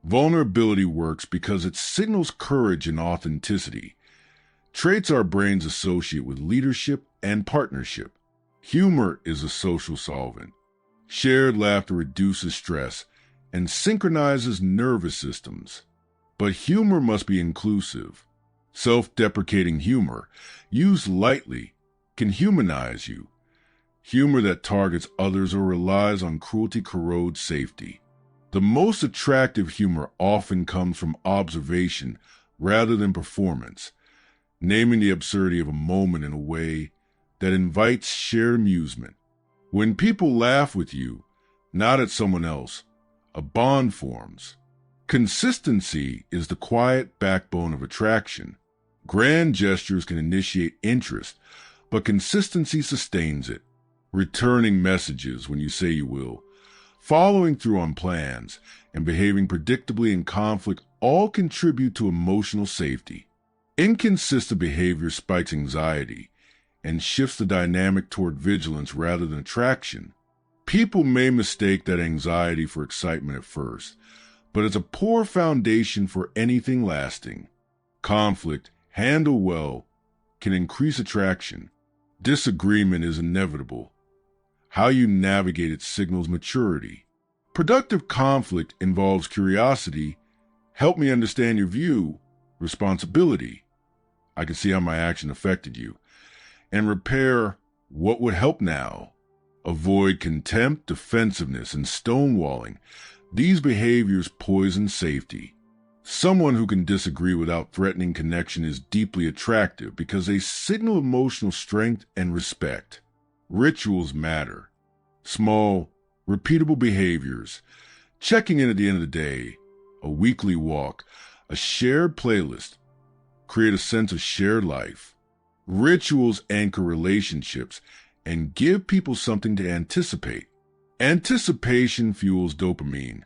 Vulnerability works because it signals courage and authenticity, traits our brains associate with leadership and partnership. Humor is a social solvent. Shared laughter reduces stress and synchronizes nervous systems. But humor must be inclusive. Self-deprecating humor, used lightly, can humanize you. Humor that targets others or relies on cruelty corrodes safety. The most attractive humor often comes from observation rather than performance, naming the absurdity of a moment in a way that invites shared amusement. When people laugh with you, not at someone else, a bond forms. Consistency is the quiet backbone of attraction. Grand gestures can initiate interest, but consistency sustains it. Returning messages when you say you will, following through on plans, and behaving predictably in conflict all contribute to emotional safety. Inconsistent behavior spikes anxiety and shifts the dynamic toward vigilance rather than attraction. People may mistake that anxiety for excitement at first, but it's a poor foundation for anything lasting. Conflict, handled well, can increase attraction. Disagreement is inevitable. How you navigate it signals maturity. Productive conflict involves curiosity, help me understand your view, responsibility, I can see how my action affected you, and repair, what would help now. Avoid contempt, defensiveness, and stonewalling. These behaviors poison safety. Someone who can disagree without threatening connection is deeply attractive because they signal emotional strength and respect. Rituals matter. Small, repeatable behaviors, checking in at the end of the day, a weekly walk, a shared playlist, create a sense of shared life. Rituals anchor relationships and give people something to anticipate. Anticipation fuels dopamine.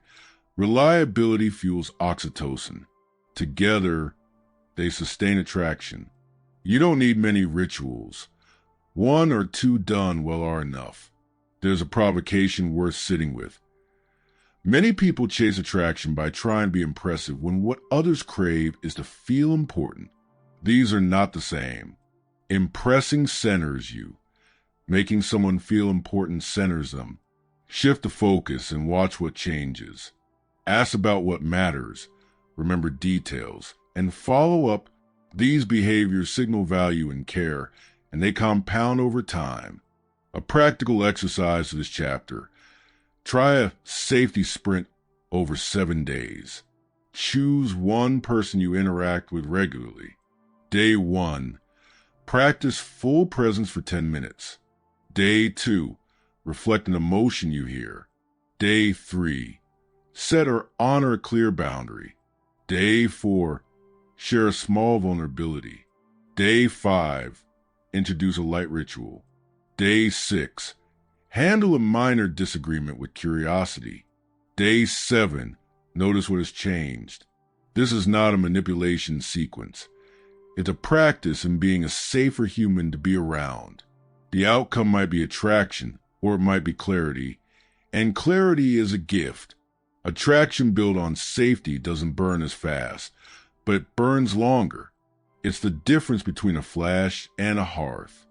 Reliability fuels oxytocin. Together, they sustain attraction. You don't need many rituals. One or two done well are enough. There's a provocation worth sitting with. Many people chase attraction by trying to be impressive when what others crave is to feel important. These are not the same. Impressing centers you. Making someone feel important centers them. Shift the focus and watch what changes. Ask about what matters. Remember details. And follow up. These behaviors signal value and care, and they compound over time. A practical exercise for this chapter. Try a safety sprint over 7 days. Choose one person you interact with regularly. Day 1. Practice full presence for 10 minutes. Day 2. Reflect an emotion you hear. Day 3. Set or honor a clear boundary. Day 4. Share a small vulnerability. Day 5. Introduce a light ritual. Day 6. Handle a minor disagreement with curiosity. Day 7. Notice what has changed. This is not a manipulation sequence. It's a practice in being a safer human to be around. The outcome might be attraction, or it might be clarity, and clarity is a gift. Attraction built on safety doesn't burn as fast, but it burns longer. It's the difference between a flash and a hearth.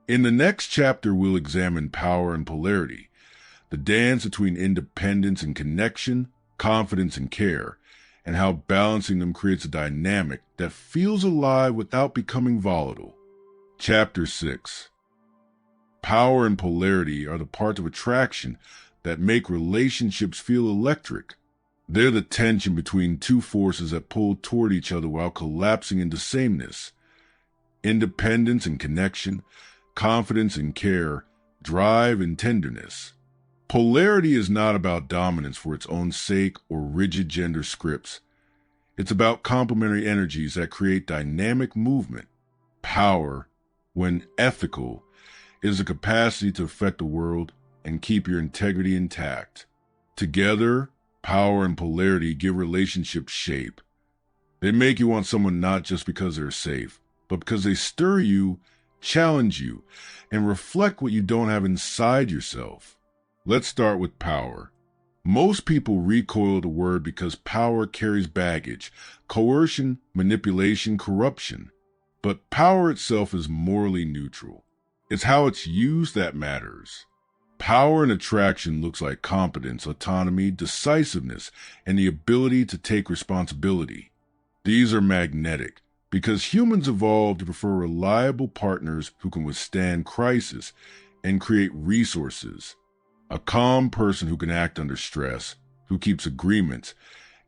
In the next chapter, we'll examine power and polarity, the dance between independence and connection, confidence and care, and how balancing them creates a dynamic that feels alive without becoming volatile. Chapter 6. Power and polarity are the parts of attraction that make relationships feel electric. They're the tension between two forces that pull toward each other while collapsing into sameness. Independence and connection, confidence and care, drive and tenderness. Polarity is not about dominance for its own sake or rigid gender scripts. It's about complementary energies that create dynamic movement. Power, when ethical, is the capacity to affect the world and keep your integrity intact. Together, power and polarity give relationships shape. They make you want someone not just because they're safe, but because they stir you, challenge you, and reflect what you don't have inside yourself. Let's start with power. Most people recoil at the word because power carries baggage, coercion, manipulation, corruption. But power itself is morally neutral. It's how it's used that matters. Power and attraction looks like competence, autonomy, decisiveness, and the ability to take responsibility. These are magnetic because humans evolved to prefer reliable partners who can withstand crisis and create resources. A calm person who can act under stress, who keeps agreements,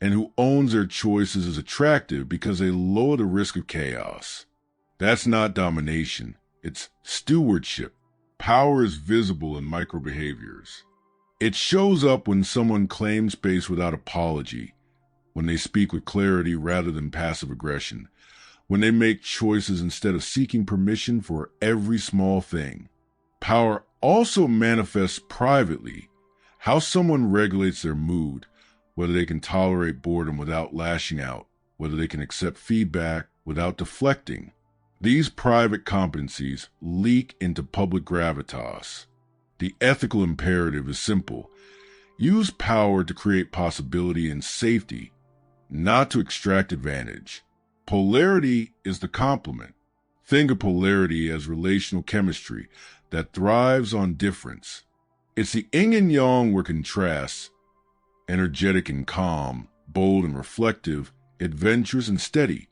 and who owns their choices is attractive because they lower the risk of chaos. That's not domination, it's stewardship. Power is visible in micro-behaviors. It shows up when someone claims space without apology, when they speak with clarity rather than passive aggression, when they make choices instead of seeking permission for every small thing. Power also manifests privately, how someone regulates their mood, whether they can tolerate boredom without lashing out, whether they can accept feedback without deflecting. These private competencies leak into public gravitas. The ethical imperative is simple. Use power to create possibility and safety, not to extract advantage. Polarity is the complement. Think of polarity as relational chemistry that thrives on difference. It's the yin and yang where contrasts, energetic and calm, bold and reflective, adventurous and steady,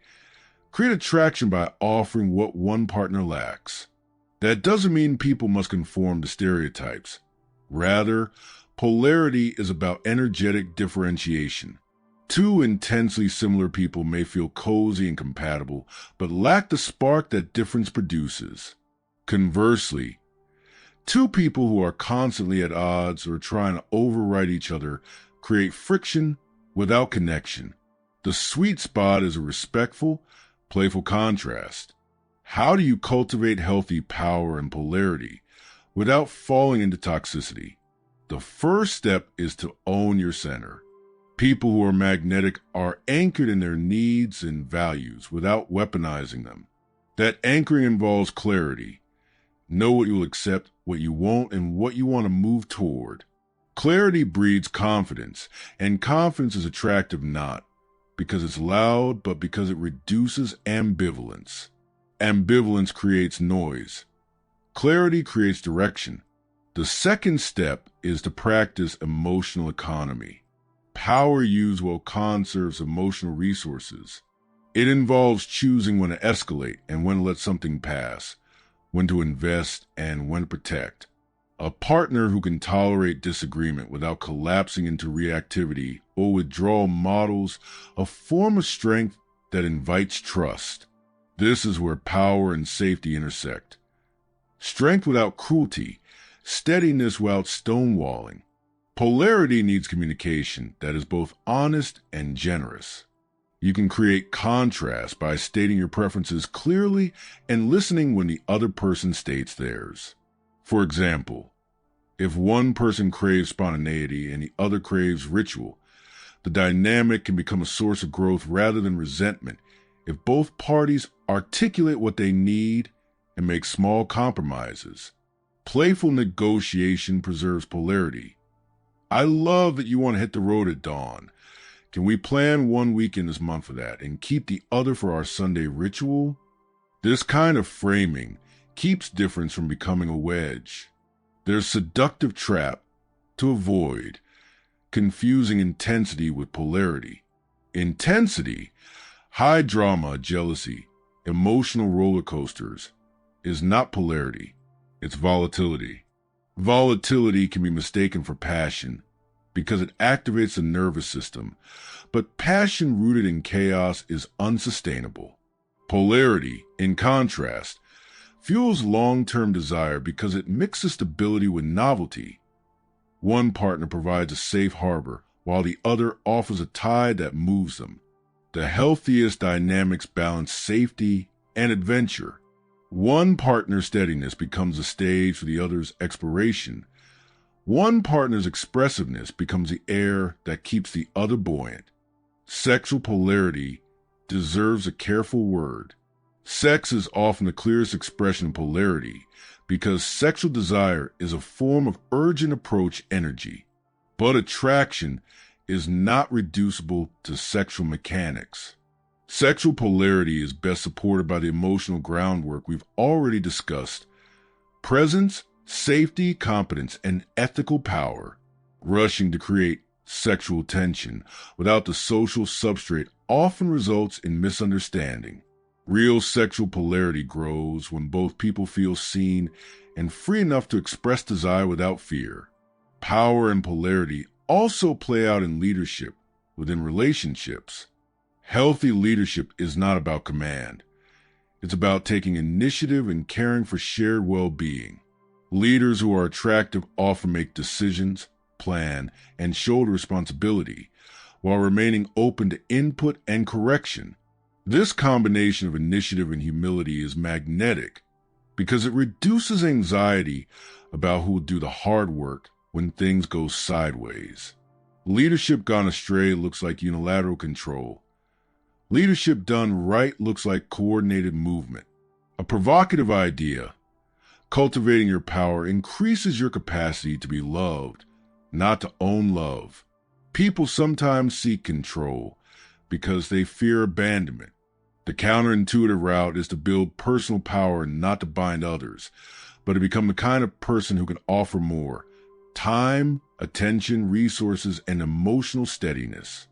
create attraction by offering what one partner lacks. That doesn't mean people must conform to stereotypes. Rather, polarity is about energetic differentiation. Two intensely similar people may feel cozy and compatible, but lack the spark that difference produces. Conversely, two people who are constantly at odds or trying to override each other create friction without connection. The sweet spot is a respectful, playful contrast. How do you cultivate healthy power and polarity without falling into toxicity? The first step is to own your center. People who are magnetic are anchored in their needs and values without weaponizing them. That anchoring involves clarity. Know what you will accept, what you won't, and what you want to move toward. Clarity breeds confidence, and confidence is attractive not because it's loud, but because it reduces ambivalence. Ambivalence creates noise. Clarity creates direction. The second step is to practice emotional economy. Power used well conserves emotional resources. It involves choosing when to escalate and when to let something pass, when to invest and when to protect. A partner who can tolerate disagreement without collapsing into reactivity or withdrawal models a form of strength that invites trust. This is where power and safety intersect. Strength without cruelty, steadiness without stonewalling. Polarity needs communication that is both honest and generous. You can create contrast by stating your preferences clearly and listening when the other person states theirs. For example, if one person craves spontaneity and the other craves ritual, The dynamic can become a source of growth rather than resentment if both parties articulate what they need and make small compromises. Playful negotiation preserves polarity. I love that you want to hit the road at dawn. Can we plan one weekend this month for that and keep the other for our Sunday ritual? This kind of framing keeps difference from becoming a wedge. There's seductive trap to avoid, confusing intensity with polarity. Intensity, high drama, jealousy, emotional roller coasters, is not polarity, it's volatility. Volatility can be mistaken for passion because it activates the nervous system, but passion rooted in chaos is unsustainable. Polarity, in contrast, fuels long-term desire because it mixes stability with novelty. One partner provides a safe harbor, while the other offers a tide that moves them. The healthiest dynamics balance safety and adventure. One partner's steadiness becomes a stage for the other's exploration. One partner's expressiveness becomes the air that keeps the other buoyant. Sexual polarity deserves a careful word. Sex is often the clearest expression of polarity because sexual desire is a form of urgent approach energy. But attraction is not reducible to sexual mechanics. Sexual polarity is best supported by the emotional groundwork we've already discussed: presence, safety, competence, and ethical power. Rushing to create sexual tension without the social substrate often results in misunderstanding. Real sexual polarity grows when both people feel seen and free enough to express desire without fear. Power and polarity also play out in leadership within relationships. Healthy leadership is not about command. It's about taking initiative and caring for shared well-being. Leaders who are attractive often make decisions, plan, and shoulder responsibility, while remaining open to input and correction. This combination of initiative and humility is magnetic because it reduces anxiety about who will do the hard work when things go sideways. Leadership gone astray looks like unilateral control. Leadership done right looks like coordinated movement. A provocative idea: cultivating your power increases your capacity to be loved, not to own love. People sometimes seek control because they fear abandonment. The counterintuitive route is to build personal power not to bind others, but to become the kind of person who can offer more: time, attention, resources, and emotional steadiness.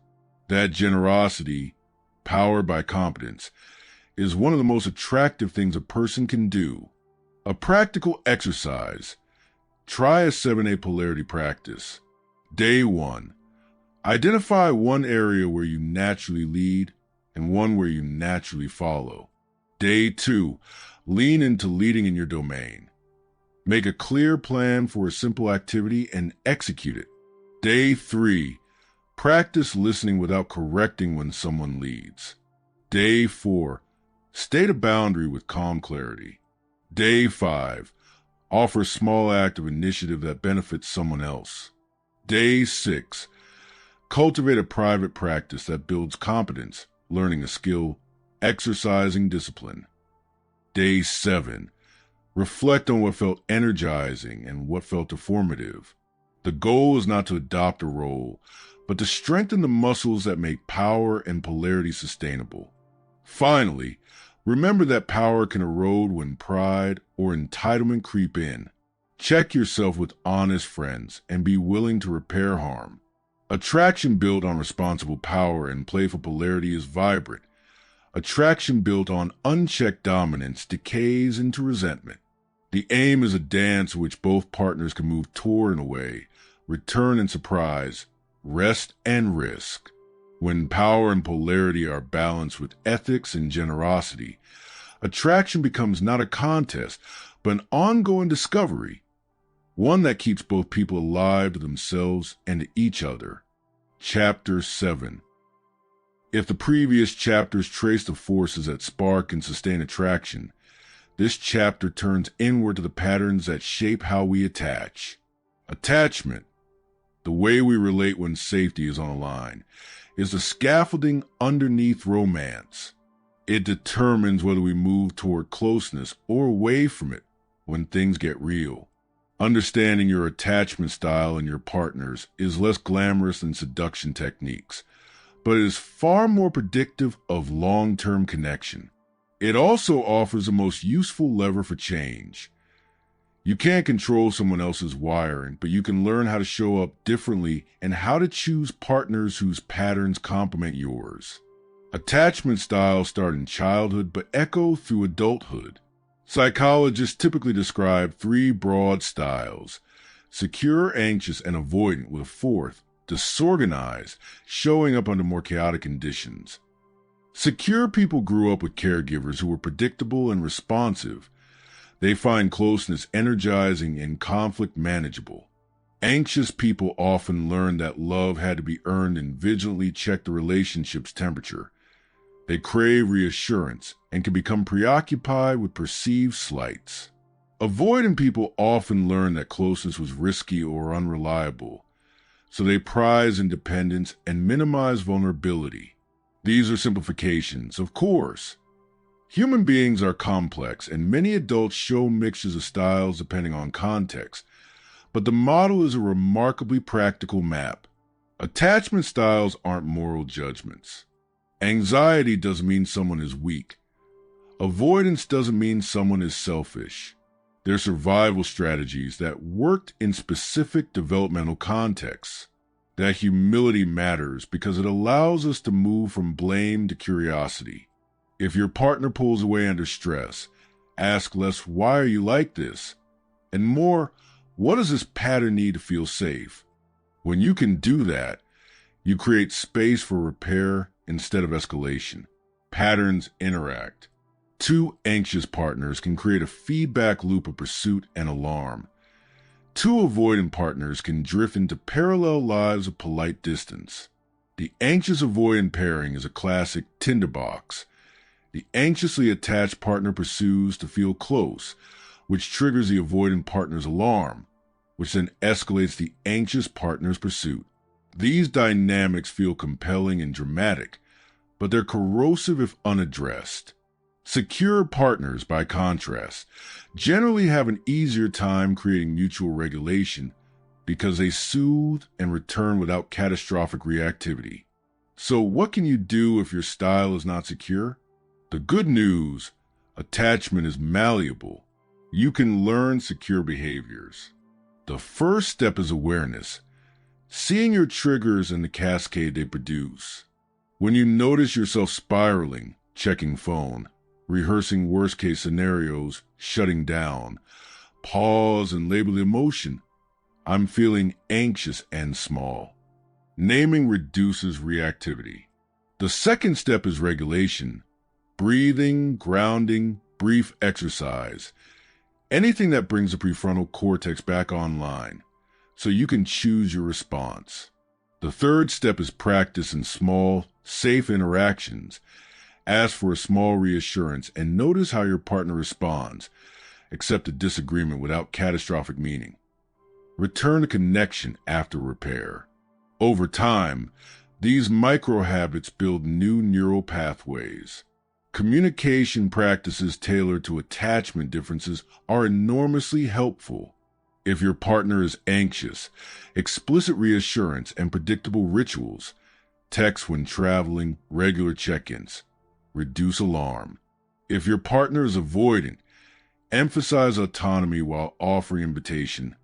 That generosity, powered by competence, is one of the most attractive things a person can do. A practical exercise. Try a 7A polarity practice. Day 1. Identify one area where you naturally lead and one where you naturally follow. Day 2. Lean into leading in your domain. Make a clear plan for a simple activity and execute it. Day 3. Practice listening without correcting when someone leads. Day 4. State a boundary with calm clarity. Day 5. Offer a small act of initiative that benefits someone else. Day 6. Cultivate a private practice that builds competence, learning a skill, exercising discipline. Day 7. Reflect on what felt energizing and what felt informative. The goal is not to adopt a role, but to strengthen the muscles that make power and polarity sustainable. Finally, remember that power can erode when pride or entitlement creep in. Check yourself with honest friends and be willing to repair harm. Attraction built on responsible power and playful polarity is vibrant. Attraction built on unchecked dominance decays into resentment. The aim is a dance in which both partners can move toward and away, return and surprise, rest and risk. When power and polarity are balanced with ethics and generosity, attraction becomes not a contest, but an ongoing discovery, one that keeps both people alive to themselves and to each other. Chapter 7. If the previous chapters trace the forces that spark and sustain attraction, this chapter turns inward to the patterns that shape how we attach. Attachment, the way we relate when safety is on the line, is the scaffolding underneath romance. It determines whether we move toward closeness or away from it when things get real. Understanding your attachment style and your partner's is less glamorous than seduction techniques, but it is far more predictive of long-term connection. It also offers the most useful lever for change. You can't control someone else's wiring, but you can learn how to show up differently and how to choose partners whose patterns complement yours. Attachment styles start in childhood but echo through adulthood. Psychologists typically describe 3 broad styles: secure, anxious, and avoidant, with a 4th, disorganized, showing up under more chaotic conditions. Secure people grew up with caregivers who were predictable and responsive. They find closeness energizing and conflict manageable. Anxious people often learn that love had to be earned and vigilantly check the relationship's temperature. They crave reassurance and can become preoccupied with perceived slights. Avoidant people often learn that closeness was risky or unreliable, so they prize independence and minimize vulnerability. These are simplifications, of course. Human beings are complex, and many adults show mixtures of styles depending on context, but the model is a remarkably practical map. Attachment styles aren't moral judgments. Anxiety doesn't mean someone is weak. Avoidance doesn't mean someone is selfish. They're survival strategies that worked in specific developmental contexts. That humility matters because it allows us to move from blame to curiosity. If your partner pulls away under stress, ask less, "Why are you like this?" and more, "What does this pattern need to feel safe?" When you can do that, you create space for repair instead of escalation. Patterns interact. 2 anxious partners can create a feedback loop of pursuit and alarm. 2 avoidant partners can drift into parallel lives of polite distance. The anxious avoidant pairing is a classic tinderbox. The anxiously attached partner pursues to feel close, which triggers the avoidant partner's alarm, which then escalates the anxious partner's pursuit. These dynamics feel compelling and dramatic, but they're corrosive if unaddressed. Secure partners, by contrast, generally have an easier time creating mutual regulation because they soothe and return without catastrophic reactivity. So what can you do if your style is not secure? The good news: attachment is malleable. You can learn secure behaviors. The first step is awareness, seeing your triggers and the cascade they produce. When you notice yourself spiraling, checking phone, rehearsing worst-case scenarios, shutting down, pause and label the emotion. "I'm feeling anxious and small." Naming reduces reactivity. The second step is regulation. Breathing, grounding, brief exercise. Anything that brings the prefrontal cortex back online, so you can choose your response. The third step is practice in small, safe interactions. Ask for a small reassurance and notice how your partner responds. Accept a disagreement without catastrophic meaning. Return to connection after repair. Over time, these micro habits build new neural pathways. Communication practices tailored to attachment differences are enormously helpful. If your partner is anxious, explicit reassurance and predictable rituals. Text when traveling, regular check-ins. Reduce alarm. If your partner is avoidant, emphasize autonomy while offering invitation.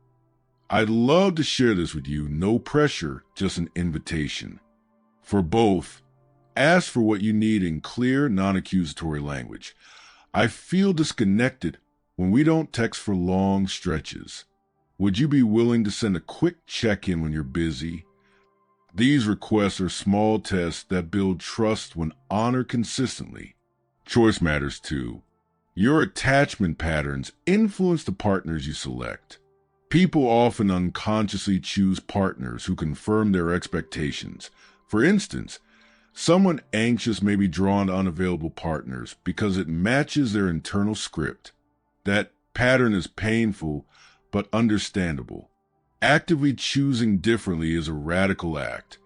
I'd love to share this with you, no pressure, just an invitation. For both, ask for what you need in clear, non-accusatory language. "I feel disconnected when we don't text for long stretches. Would you be willing to send a quick check-in when you're busy?" These requests are small tests that build trust when honored consistently. Choice matters too. Your attachment patterns influence the partners you select. People often unconsciously choose partners who confirm their expectations. For instance, someone anxious may be drawn to unavailable partners because it matches their internal script. That pattern is painful but understandable. Actively choosing differently is a radical act.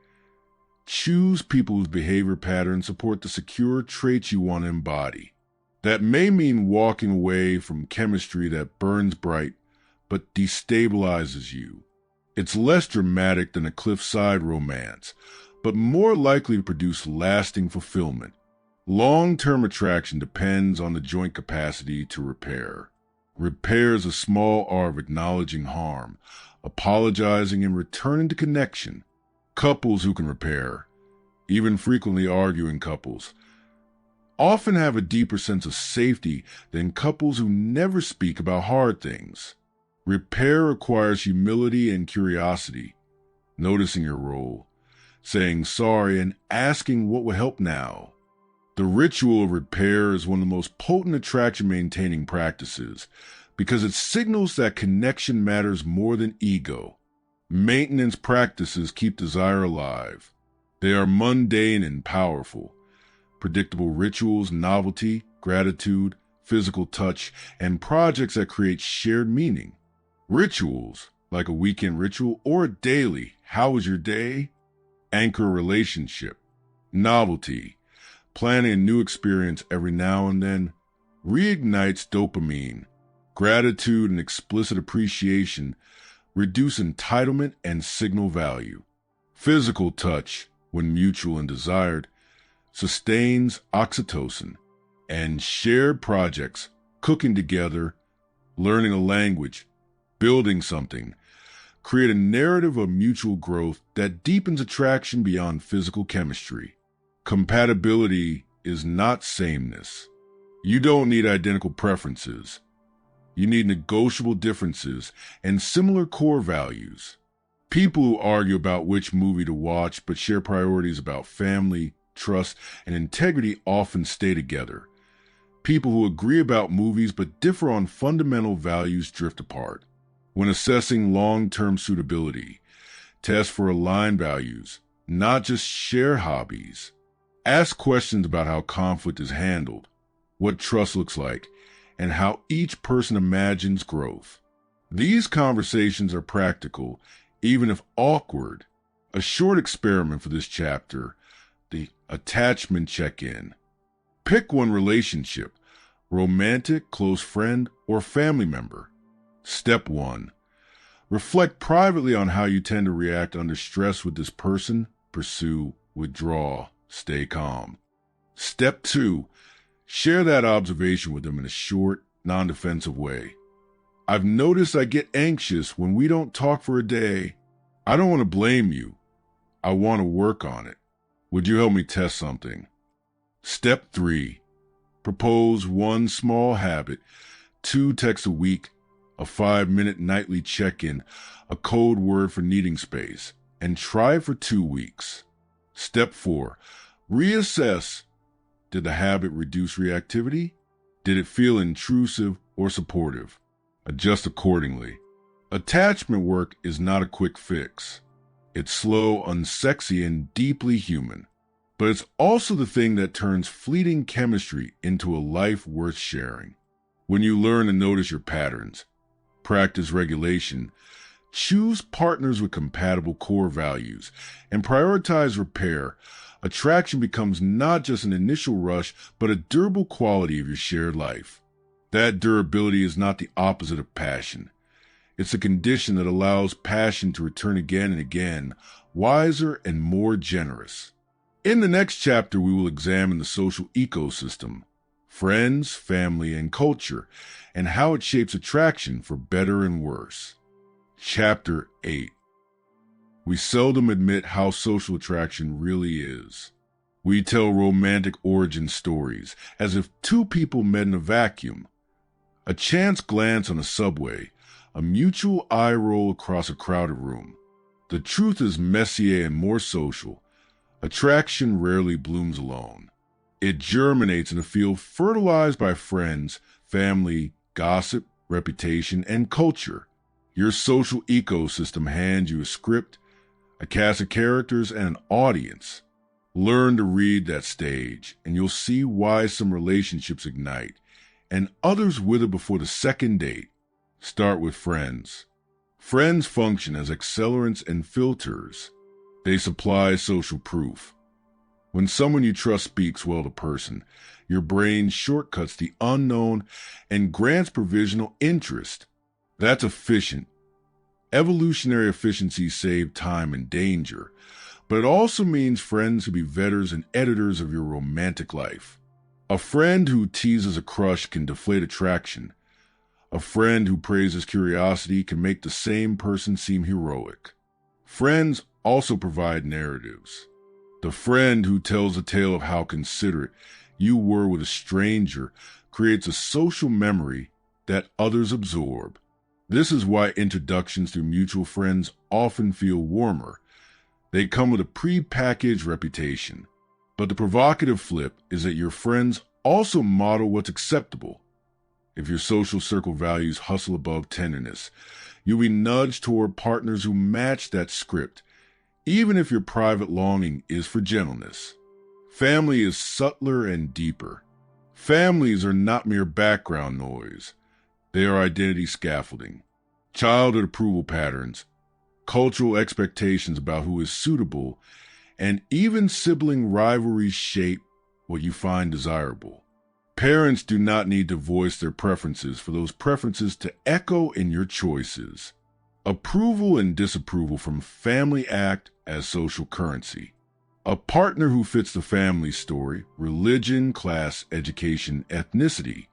Choose people whose behavior patterns support the secure traits you want to embody. That may mean walking away from chemistry that burns bright but destabilizes you. It's less dramatic than a cliffside romance, but more likely to produce lasting fulfillment. Long-term attraction depends on the joint capacity to repair. Repair is a small art of acknowledging harm, apologizing, and returning to connection. Couples who can repair, even frequently arguing couples, often have a deeper sense of safety than couples who never speak about hard things. Repair requires humility and curiosity, noticing your role, saying sorry, and asking what will help now. The ritual of repair is one of the most potent attraction-maintaining practices because it signals that connection matters more than ego. Maintenance practices keep desire alive. They are mundane and powerful. Predictable rituals, novelty, gratitude, physical touch, and projects that create shared meaning. Rituals, like a weekend ritual or a daily "how was your day?" anchor a relationship. Novelty, planning a new experience every now and then, reignites dopamine. Gratitude and explicit appreciation reduce entitlement and signal value. Physical touch, when mutual and desired, sustains oxytocin. And shared projects, cooking together, learning a language, building something, create a narrative of mutual growth that deepens attraction beyond physical chemistry. Compatibility is not sameness. You don't need identical preferences. You need negotiable differences and similar core values. People who argue about which movie to watch but share priorities about family, trust, and integrity often stay together. People who agree about movies but differ on fundamental values drift apart. When assessing long-term suitability, test for aligned values, not just share hobbies. Ask questions about how conflict is handled, what trust looks like, and how each person imagines growth. These conversations are practical, even if awkward. A short experiment for this chapter, the attachment check-in. Pick one relationship, romantic, close friend, or family member. Step 1. Reflect privately on how you tend to react under stress with this person. Pursue, withdraw, stay calm. Step 2. Share that observation with them in a short, non-defensive way. I've noticed I get anxious when we don't talk for a day. I don't want to blame you. I want to work on it. Would you help me test something? Step 3. Propose one small habit, 2 texts a week, a 5-minute nightly check-in, a code word for needing space, and try it for 2 weeks. Step 4. Reassess. Did the habit reduce reactivity? Did it feel intrusive or supportive? Adjust accordingly. Attachment work is not a quick fix. It's slow, unsexy, and deeply human. But it's also the thing that turns fleeting chemistry into a life worth sharing. When you learn to notice your patterns, practice regulation, choose partners with compatible core values, and prioritize repair, attraction becomes not just an initial rush, but a durable quality of your shared life. That durability is not the opposite of passion. It's a condition that allows passion to return again and again, wiser and more generous. In the next chapter, we will examine the social ecosystem, friends, family, and culture, and how it shapes attraction for better and worse. Chapter 8. We seldom admit how social attraction really is. We tell romantic origin stories as if two people met in a vacuum. A chance glance on a subway, a mutual eye roll across a crowded room. The truth is messier and more social. Attraction rarely blooms alone. It germinates in a field fertilized by friends, family, gossip, reputation, and culture. Your social ecosystem hands you a script, a cast of characters, and an audience. Learn to read that stage, and you'll see why some relationships ignite, and others wither before the second date. Start with friends. Friends function as accelerants and filters. They supply social proof. When someone you trust speaks well to person, your brain shortcuts the unknown and grants provisional interest. That's efficient. Evolutionary efficiencies save time and danger, but it also means friends who be vetters and editors of your romantic life. A friend who teases a crush can deflate attraction. A friend who praises curiosity can make the same person seem heroic. Friends also provide narratives. The friend who tells a tale of how considerate you were with a stranger creates a social memory that others absorb. This is why introductions through mutual friends often feel warmer. They come with a pre-packaged reputation. But the provocative flip is that your friends also model what's acceptable. If your social circle values hustle above tenderness, you'll be nudged toward partners who match that script, even if your private longing is for gentleness. Family is subtler and deeper. Families are not mere background noise. They are identity scaffolding, childhood approval patterns, cultural expectations about who is suitable, and even sibling rivalries shape what you find desirable. Parents do not need to voice their preferences for those preferences to echo in your choices. Approval and disapproval from family act as social currency. A partner who fits the family story, religion, class, education, ethnicity,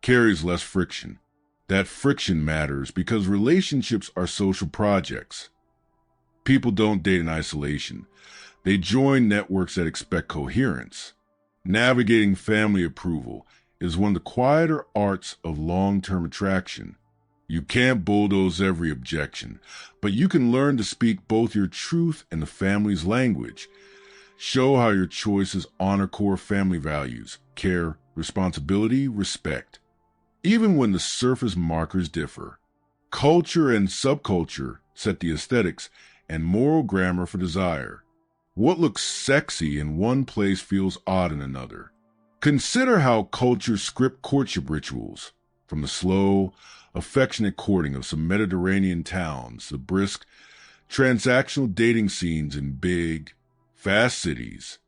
carries less friction. That friction matters because relationships are social projects. People don't date in isolation. They join networks that expect coherence. Navigating family approval is one of the quieter arts of long-term attraction. You can't bulldoze every objection, but you can learn to speak both your truth and the family's language. Show how your choices honor core family values, care, responsibility, respect. Even when the surface markers differ. Culture and subculture set the aesthetics and moral grammar for desire. What looks sexy in one place feels odd in another. Consider how cultures script courtship rituals, from the slow, affectionate courting of some Mediterranean towns, the brisk, transactional dating scenes in big, fast cities.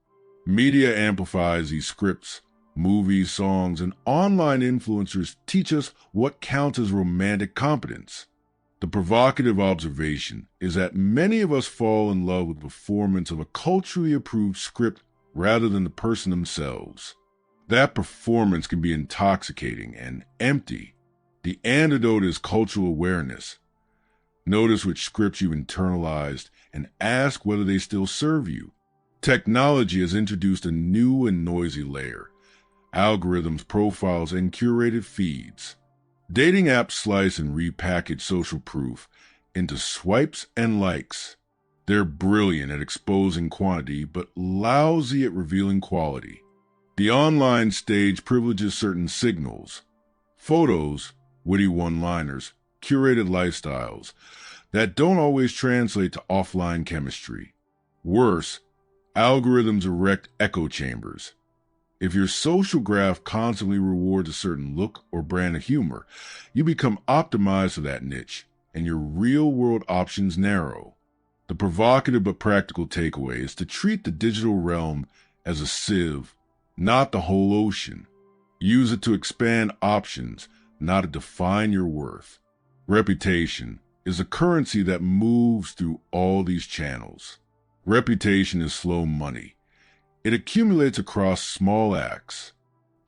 Media amplifies these scripts. Movies, songs, and online influencers teach us what counts as romantic competence. The provocative observation is that many of us fall in love with the performance of a culturally approved script rather than the person themselves. That performance can be intoxicating and empty. The antidote is cultural awareness. Notice which scripts you've internalized and ask whether they still serve you. Technology has introduced a new and noisy layer. Algorithms, profiles, and curated feeds. Dating apps slice and repackage social proof into swipes and likes. They're brilliant at exposing quantity, but lousy at revealing quality. The online stage privileges certain signals. Photos, witty one-liners, curated lifestyles that don't always translate to offline chemistry. Worse, algorithms erect echo chambers. If your social graph constantly rewards a certain look or brand of humor, you become optimized for that niche, and your real-world options narrow. The provocative but practical takeaway is to treat the digital realm as a sieve, not the whole ocean. Use it to expand options, not to define your worth. Reputation is a currency that moves through all these channels. Reputation is slow money. It accumulates across small acts.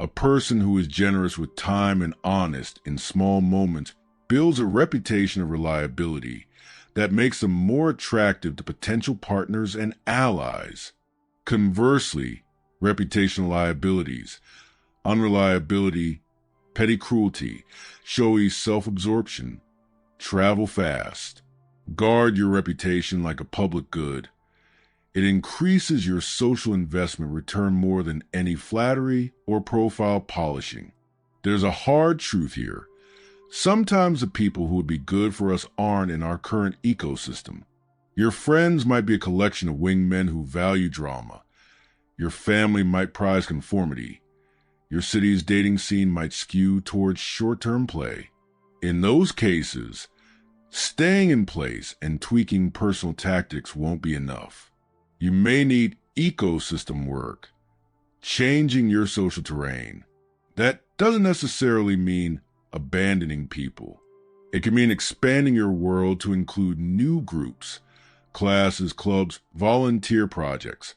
A person who is generous with time and honest in small moments builds a reputation of reliability that makes them more attractive to potential partners and allies. Conversely, reputational liabilities, unreliability, petty cruelty, showy self-absorption, travel fast. Guard your reputation like a public good. It increases your social investment return more than any flattery or profile polishing. There's a hard truth here. Sometimes the people who would be good for us aren't in our current ecosystem. Your friends might be a collection of wingmen who value drama. Your family might prize conformity. Your city's dating scene might skew towards short-term play. In those cases, Staying in place and tweaking personal tactics won't be enough. You may need ecosystem work, changing your social terrain. That doesn't necessarily mean abandoning people. It can mean expanding your world to include new groups, classes, clubs, volunteer projects,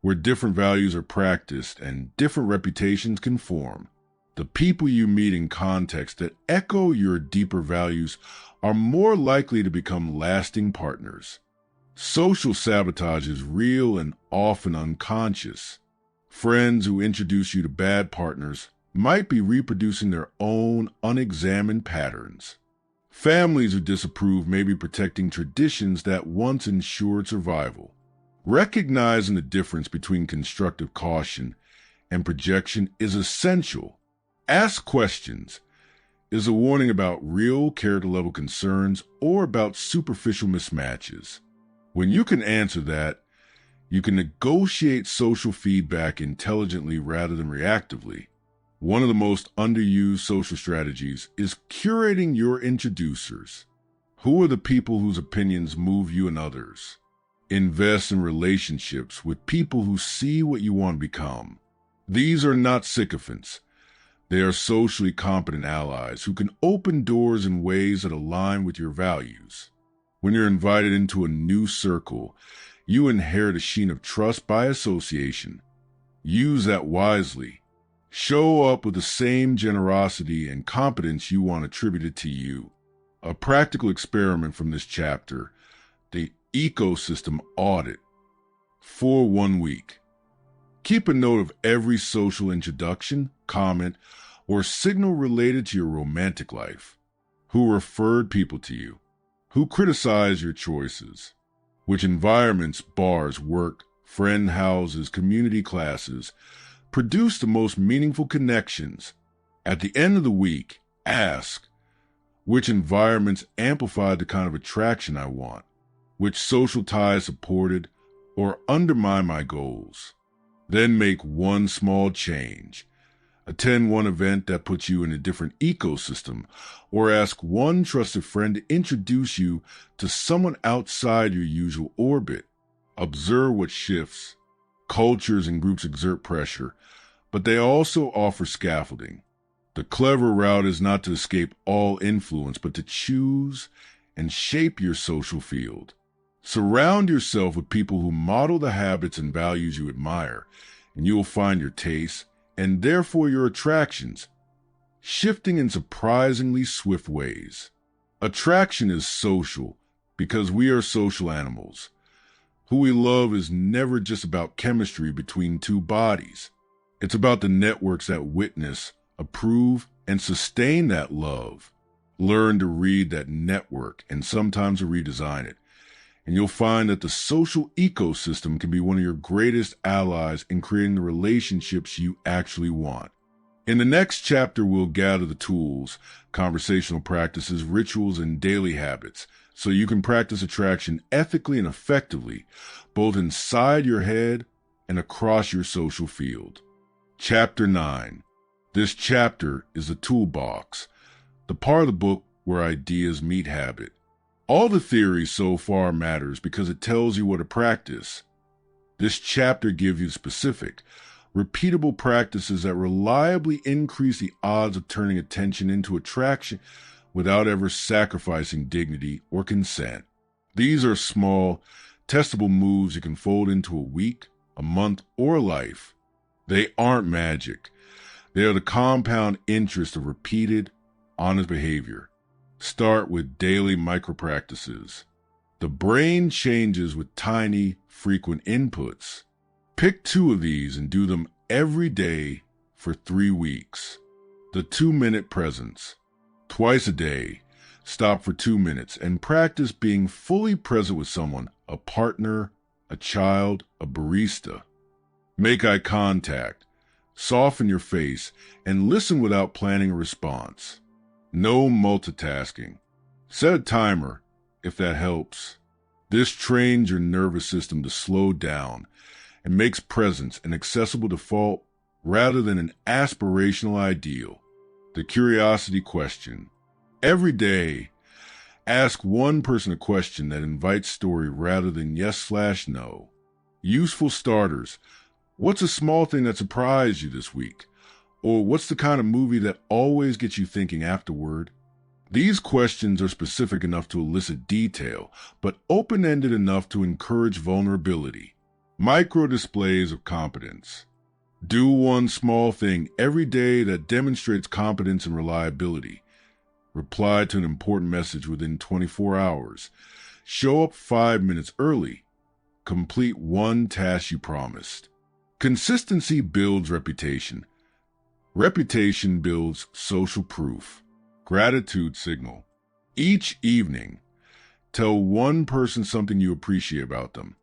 where different values are practiced and different reputations can form. The people you meet in contexts that echo your deeper values are more likely to become lasting partners. Social sabotage is real and often unconscious. Friends who introduce you to bad partners might be reproducing their own unexamined patterns. Families who disapprove may be protecting traditions that once ensured survival. Recognizing the difference between constructive caution and projection is essential. Ask questions. Is a warning about real character-level concerns or about superficial mismatches? When you can answer that, you can negotiate social feedback intelligently rather than reactively. One of the most underused social strategies is curating your introducers. Who are the people whose opinions move you and others? Invest in relationships with people who see what you want to become. These are not sycophants. They are socially competent allies who can open doors in ways that align with your values. When you're invited into a new circle, you inherit a sheen of trust by association. Use that wisely. Show up with the same generosity and competence you want attributed to you. A practical experiment from this chapter, the ecosystem audit. For 1 week. Keep a note of every social introduction, comment, or signal related to your romantic life. Who referred people to you? Who criticized your choices? Which environments, bars, work, friend houses, community classes produce the most meaningful connections? At the end of the week, ask, which environments amplified the kind of attraction I want? Which social ties supported or undermine my goals? Then make one small change. Attend one event that puts you in a different ecosystem, or ask one trusted friend to introduce you to someone outside your usual orbit. Observe what shifts. Cultures and groups exert pressure, but they also offer scaffolding. The clever route is not to escape all influence, but to choose and shape your social field. Surround yourself with people who model the habits and values you admire, and you will find your tastes, and therefore your attractions, shifting in surprisingly swift ways. Attraction is social because we are social animals. Who we love is never just about chemistry between two bodies. It's about the networks that witness, approve, and sustain that love. Learn to read that network and sometimes to redesign it. And you'll find that the social ecosystem can be one of your greatest allies in creating the relationships you actually want. In the next chapter, we'll gather the tools, conversational practices, rituals, and daily habits so you can practice attraction ethically and effectively, both inside your head and across your social field. Chapter 9. This chapter is the toolbox, the part of the book where ideas meet habit. All the theory so far matters because it tells you what to practice. This chapter gives you specific, repeatable practices that reliably increase the odds of turning attention into attraction without ever sacrificing dignity or consent. These are small, testable moves you can fold into a week, a month, or a life. They aren't magic. They are the compound interest of repeated, honest behavior. Start with daily micro-practices. The brain changes with tiny, frequent inputs. Pick 2 of these and do them every day for 3 weeks. The 2-minute presence. Twice a day, stop for 2 minutes and practice being fully present with someone, a partner, a child, a barista. Make eye contact. Soften your face and listen without planning a response. No multitasking. Set a timer, if that helps. This trains your nervous system to slow down and makes presence an accessible default rather than an aspirational ideal. The curiosity question. Every day, Ask one person a question that invites story rather than yes/no. Useful starters. What's a small thing that surprised you this week? Or what's the kind of movie that always gets you thinking afterward? These questions are specific enough to elicit detail, but open-ended enough to encourage vulnerability. Micro displays of competence. Do one small thing every day that demonstrates competence and reliability. Reply to an important message within 24 hours. Show up 5 minutes early. Complete one task you promised. Consistency builds reputation. Reputation builds social proof. Gratitude signal. Each evening, tell one person something you appreciate about them.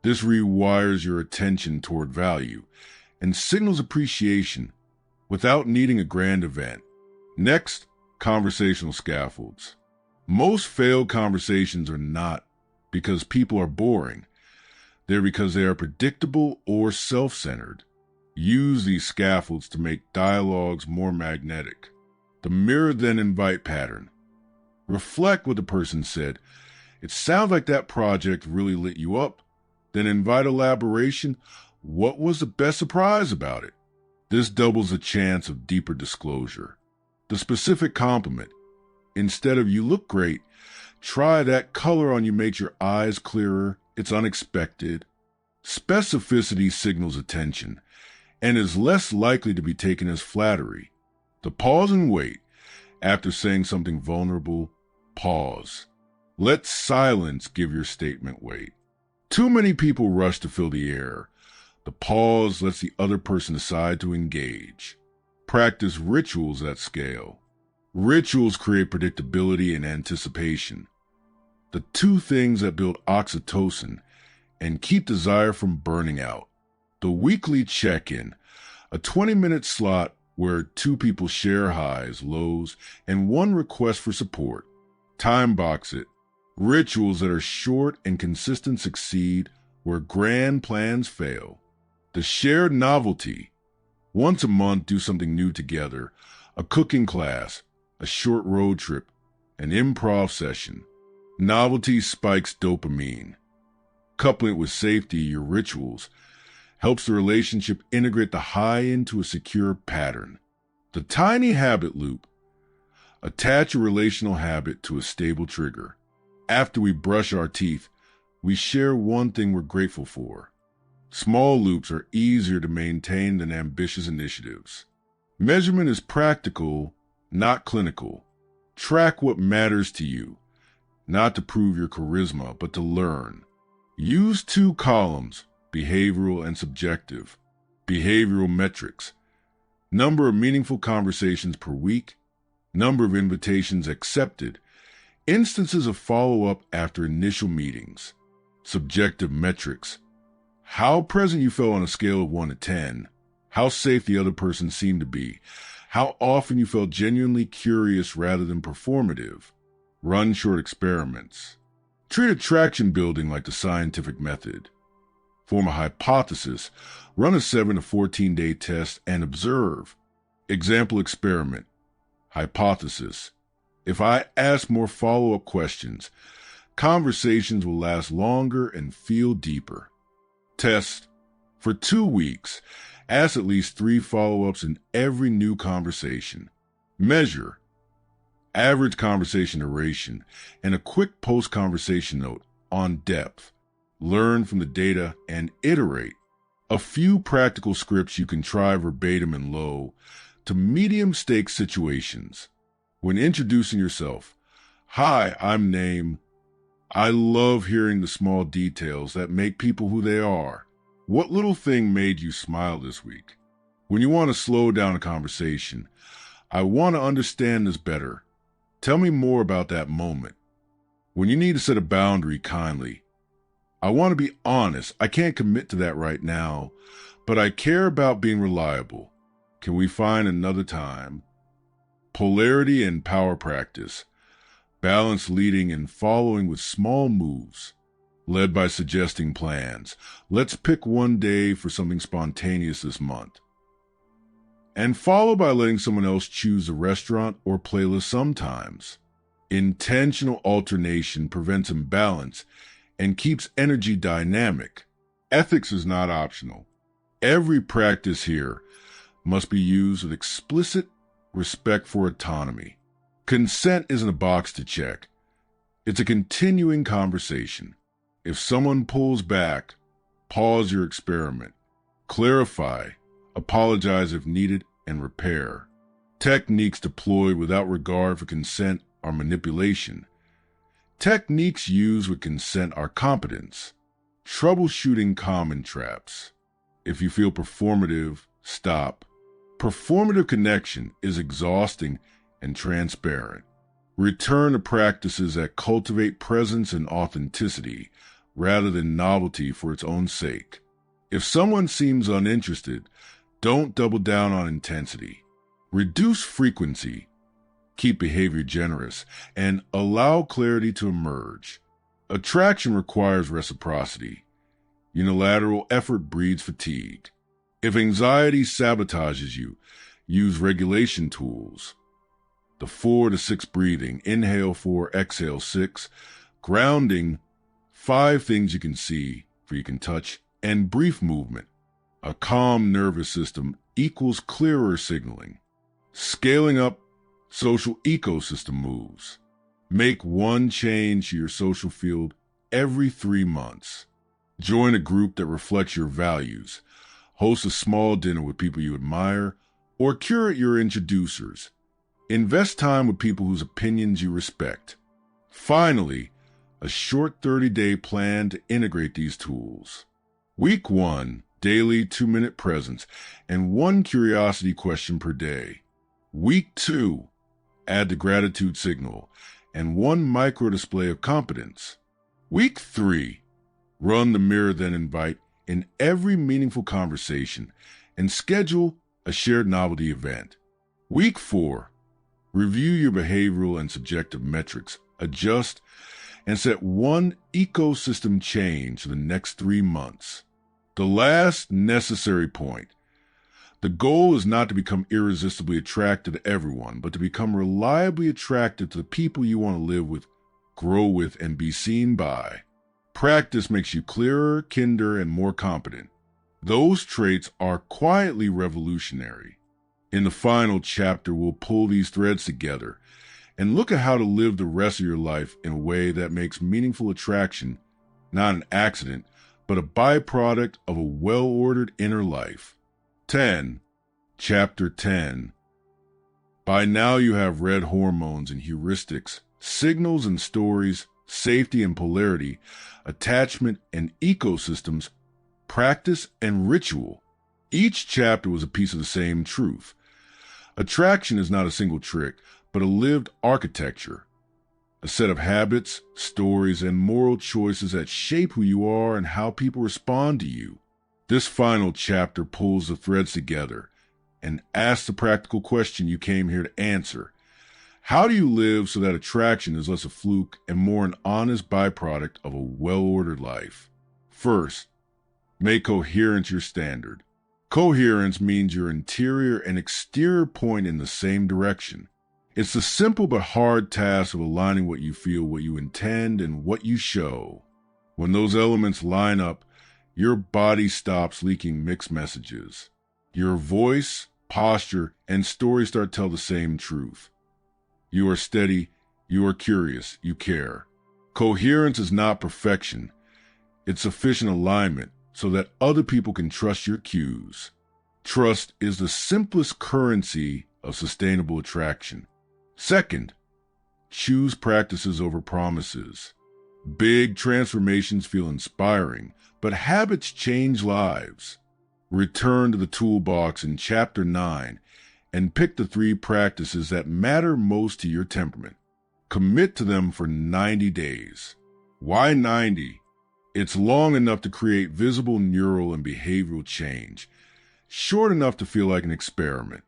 This rewires your attention toward value and signals appreciation without needing a grand event. Next, conversational scaffolds. Most failed conversations are not because people are boring. They're because they are predictable or self-centered. Use these scaffolds to make dialogues more magnetic. The mirror then invite pattern. Reflect what the person said. It sounds like that project really lit you up. Then invite elaboration. What was the best surprise about it? This doubles the chance of deeper disclosure. The specific compliment. Instead of "you look great," try "that color on you makes your eyes clearer, it's unexpected." Specificity signals attention and is less likely to be taken as flattery. The pause and wait. After saying something vulnerable, pause. Let silence give your statement weight. Too many people rush to fill the air. The pause lets the other person decide to engage. Practice rituals at scale. Rituals create predictability and anticipation. The two things that build oxytocin and keep desire from burning out. The weekly check-in, a 20-minute slot where two people share highs, lows, and one request for support. Time box it. Rituals that are short and consistent succeed where grand plans fail. The shared novelty. Once a month, do something new together. A cooking class, a short road trip, an improv session. Novelty spikes dopamine. Coupling it with safety, your rituals, helps the relationship integrate the high into a secure pattern. The tiny habit loop. Attach a relational habit to a stable trigger. After we brush our teeth, we share one thing we're grateful for. Small loops are easier to maintain than ambitious initiatives. Measurement is practical, not clinical. Track what matters to you, not to prove your charisma, but to learn. Use 2 columns, behavioral and subjective. Behavioral metrics. Number of meaningful conversations per week. Number of invitations accepted. Instances of follow-up after initial meetings. Subjective metrics. How present you felt on a scale of 1 to 10. How safe the other person seemed to be. How often you felt genuinely curious rather than performative. Run short experiments. Treat attraction building like the scientific method. Form a hypothesis. Run a 7 to 14-day test and observe. Example experiment. Hypothesis. If I ask more follow-up questions, conversations will last longer and feel deeper. Test. For 2 weeks, ask at least 3 follow-ups in every new conversation. Measure. Average conversation duration and a quick post-conversation note on depth. Learn from the data and iterate. A few practical scripts you can try verbatim in low to medium-stakes situations. When introducing yourself, "Hi, I'm Name. I love hearing the small details that make people who they are. What little thing made you smile this week?" When you want to slow down a conversation, "I want to understand this better. Tell me more about that moment." When you need to set a boundary, kindly, "I want to be honest. I can't commit to that right now, but I care about being reliable. Can we find another time?" Polarity and power practice. Balance leading and following with small moves. Led by suggesting plans. Let's pick one day for something spontaneous this month. And follow by letting someone else choose the restaurant or playlist sometimes. Intentional alternation prevents imbalance and keeps energy dynamic. Ethics is not optional. Every practice here must be used with explicit respect for autonomy. Consent isn't a box to check. It's a continuing conversation. If someone pulls back, pause your experiment. Clarify, apologize if needed, and repair. Techniques deployed without regard for consent are manipulation. Techniques used with consent are competence. Troubleshooting common traps. If you feel performative, stop. Performative connection is exhausting and transparent. Return to practices that cultivate presence and authenticity rather than novelty for its own sake. If someone seems uninterested, don't double down on intensity. Reduce frequency, keep behavior generous, and allow clarity to emerge. Attraction requires reciprocity. Unilateral effort breeds fatigue. If anxiety sabotages you, use regulation tools. The 4 to 6 breathing, inhale 4, exhale 6, grounding, 5 things you can see, 4 you can touch, and brief movement. A calm nervous system equals clearer signaling. Scaling up social ecosystem moves. Make one change to your social field every 3 months. Join a group that reflects your values. Host a small dinner with people you admire, or curate your introducers. Invest time with people whose opinions you respect. Finally, a short 30-day plan to integrate these tools. Week 1, daily 2-minute presence, and 1 curiosity question per day. Week 2, add the gratitude signal, and 1 micro display of competence. Week 3, run the mirror then invite in every meaningful conversation and schedule a shared novelty event. Week 4, review your behavioral and subjective metrics, adjust, and set 1 ecosystem change for the next 3 months. The last necessary point. The goal is not to become irresistibly attracted to everyone, but to become reliably attracted to the people you want to live with, grow with, and be seen by. Practice makes you clearer, kinder, and more competent. Those traits are quietly revolutionary. In the final chapter, we'll pull these threads together and look at how to live the rest of your life in a way that makes meaningful attraction not an accident, but a byproduct of a well-ordered inner life. 10. Chapter 10. By now you have read hormones and heuristics, signals and stories, safety and polarity, attachment and ecosystems, practice and ritual. Each chapter was a piece of the same truth. Attraction is not a single trick, but a lived architecture, a set of habits, stories, and moral choices that shape who you are and how people respond to you. This final chapter pulls the threads together and asks the practical question you came here to answer. How do you live so that attraction is less a fluke and more an honest byproduct of a well-ordered life? First, make coherence your standard. Coherence means your interior and exterior point in the same direction. It's the simple but hard task of aligning what you feel, what you intend, and what you show. When those elements line up, your body stops leaking mixed messages. Your voice, posture, and story start to tell the same truth. You are steady, you are curious, you care. Coherence is not perfection. It's sufficient alignment so that other people can trust your cues. Trust is the simplest currency of sustainable attraction. Second, choose practices over promises. Big transformations feel inspiring, but habits change lives. Return to the toolbox in Chapter 9 and pick the 3 practices that matter most to your temperament. Commit to them for 90 days. Why 90? It's long enough to create visible neural and behavioral change, short enough to feel like an experiment.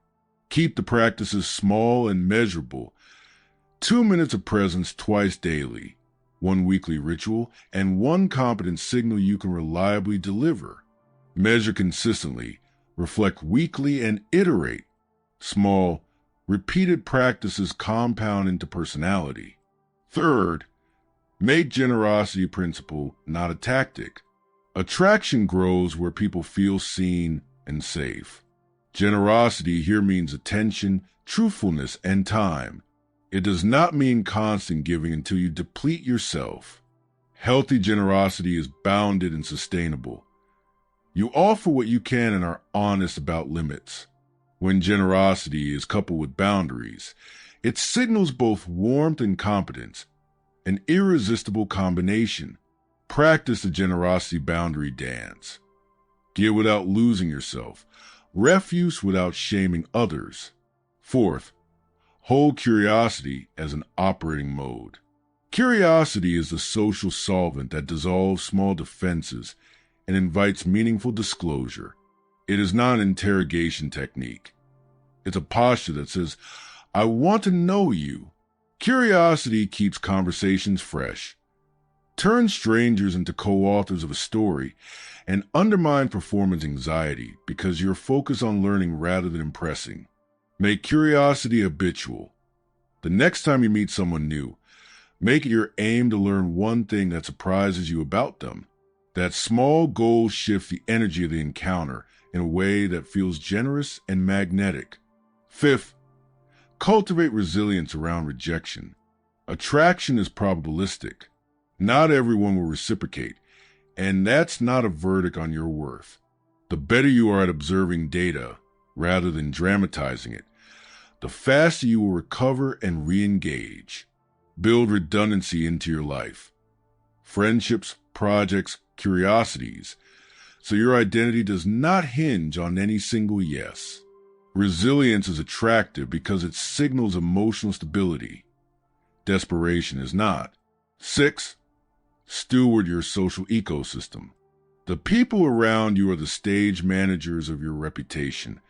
Keep the practices small and measurable. 2 minutes of presence twice daily, 1 weekly ritual, and 1 competent signal you can reliably deliver. Measure consistently, reflect weekly, and iterate. Small, repeated practices compound into personality. Third, make generosity a principle, not a tactic. Attraction grows where people feel seen and safe. Generosity here means attention, truthfulness, and time. It does not mean constant giving until you deplete yourself. Healthy generosity is bounded and sustainable. You offer what you can and are honest about limits. When generosity is coupled with boundaries, it signals both warmth and competence, an irresistible combination. Practice the generosity boundary dance. Give without losing yourself. Refuse without shaming others. Fourth, hold curiosity as an operating mode. Curiosity is the social solvent that dissolves small defenses and invites meaningful disclosure. It is not an interrogation technique. It's a posture that says, I want to know you. Curiosity keeps conversations fresh, turns strangers into co-authors of a story, and undermines performance anxiety because you're focused on learning rather than impressing. Make curiosity habitual. The next time you meet someone new, make it your aim to learn one thing that surprises you about them. That small goal shifts the energy of the encounter in a way that feels generous and magnetic. Fifth, cultivate resilience around rejection. Attraction is probabilistic. Not everyone will reciprocate, and that's not a verdict on your worth. The better you are at observing data, rather than dramatizing it, the faster you will recover and re-engage. Build redundancy into your life. Friendships, projects, curiosities, so your identity does not hinge on any single yes. Resilience is attractive because it signals emotional stability. Desperation is not. 6. Steward your social ecosystem. The people around you are the stage managers of your reputation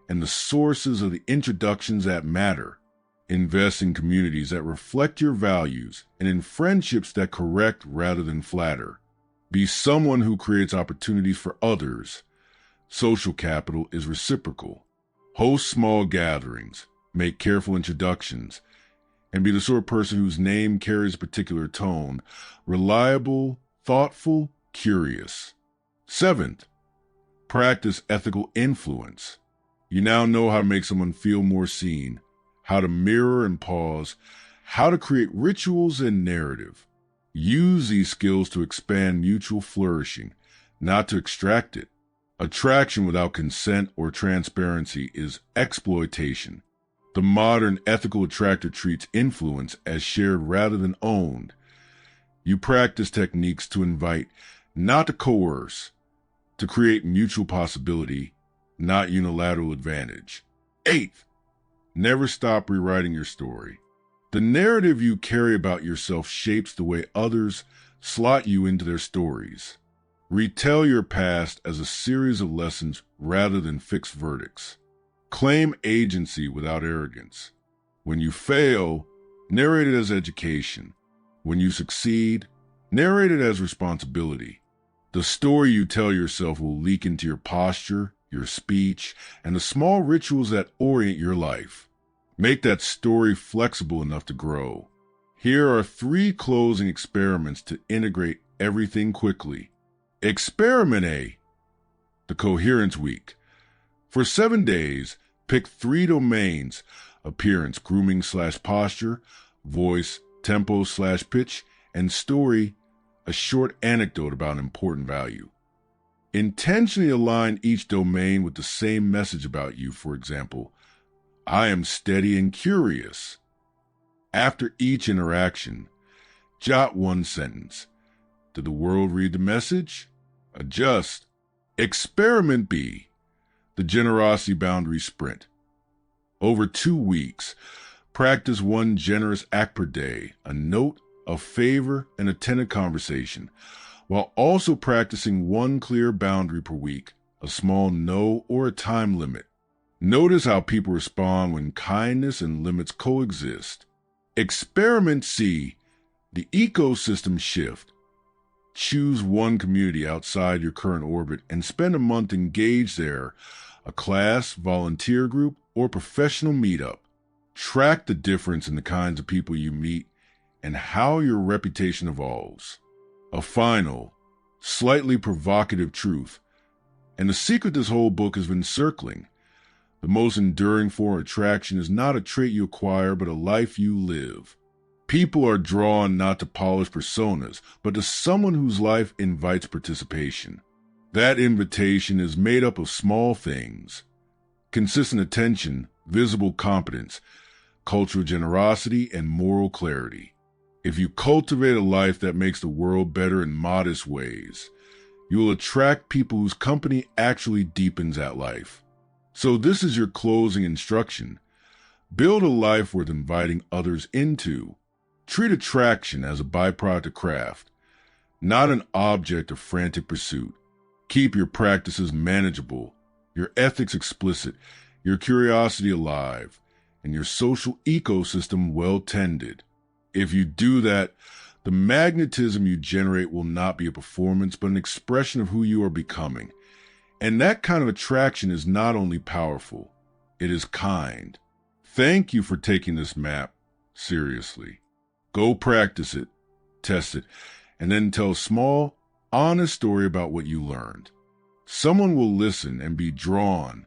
and the sources of the introductions that matter. Invest in communities that reflect your values and in friendships that correct rather than flatter. Be someone who creates opportunities for others. Social capital is reciprocal. Host small gatherings, make careful introductions, and be the sort of person whose name carries a particular tone, reliable, thoughtful, curious. 7th, practice ethical influence. You now know how to make someone feel more seen, how to mirror and pause, how to create rituals and narrative. Use these skills to expand mutual flourishing, not to extract it. Attraction without consent or transparency is exploitation. The modern ethical attractor treats influence as shared rather than owned. You practice techniques to invite, not to coerce, to create mutual possibility, not unilateral advantage. 8th, never stop rewriting your story. The narrative you carry about yourself shapes the way others slot you into their stories. Retell your past as a series of lessons rather than fixed verdicts. Claim agency without arrogance. When you fail, narrate it as education. When you succeed, narrate it as responsibility. The story you tell yourself will leak into your posture, your speech, and the small rituals that orient your life. Make that story flexible enough to grow. Here are 3 closing experiments to integrate everything quickly. Experiment A, the Coherence Week. For 7 days, pick 3 domains: appearance, grooming/posture, voice, tempo/pitch, and story, a short anecdote about an important value. Intentionally align each domain with the same message about you. For example, I am steady and curious. After each interaction, jot 1 sentence. Did the world read the message? Adjust. Experiment B, the generosity boundary sprint. Over 2 weeks, practice 1 generous act per day, a note, a favor, and attended conversation, while also practicing 1 clear boundary per week, a small no or a time limit. Notice how people respond when kindness and limits coexist. Experiment C, the ecosystem shift. Choose 1 community outside your current orbit and spend a month engaged there, a class, volunteer group, or professional meetup. Track the difference in the kinds of people you meet and how your reputation evolves. A final, slightly provocative truth, and the secret this whole book has been circling. The most enduring form of attraction is not a trait you acquire, but a life you live. People are drawn not to polished personas, but to someone whose life invites participation. That invitation is made up of small things: consistent attention, visible competence, cultural generosity, and moral clarity. If you cultivate a life that makes the world better in modest ways, you will attract people whose company actually deepens that life. So this is your closing instruction. Build a life worth inviting others into. Treat attraction as a byproduct of craft, not an object of frantic pursuit. Keep your practices manageable, your ethics explicit, your curiosity alive, and your social ecosystem well tended. If you do that, the magnetism you generate will not be a performance, but an expression of who you are becoming. And that kind of attraction is not only powerful, it is kind. Thank you for taking this map seriously. Go practice it, test it, and then tell a small, honest story about what you learned. Someone will listen and be drawn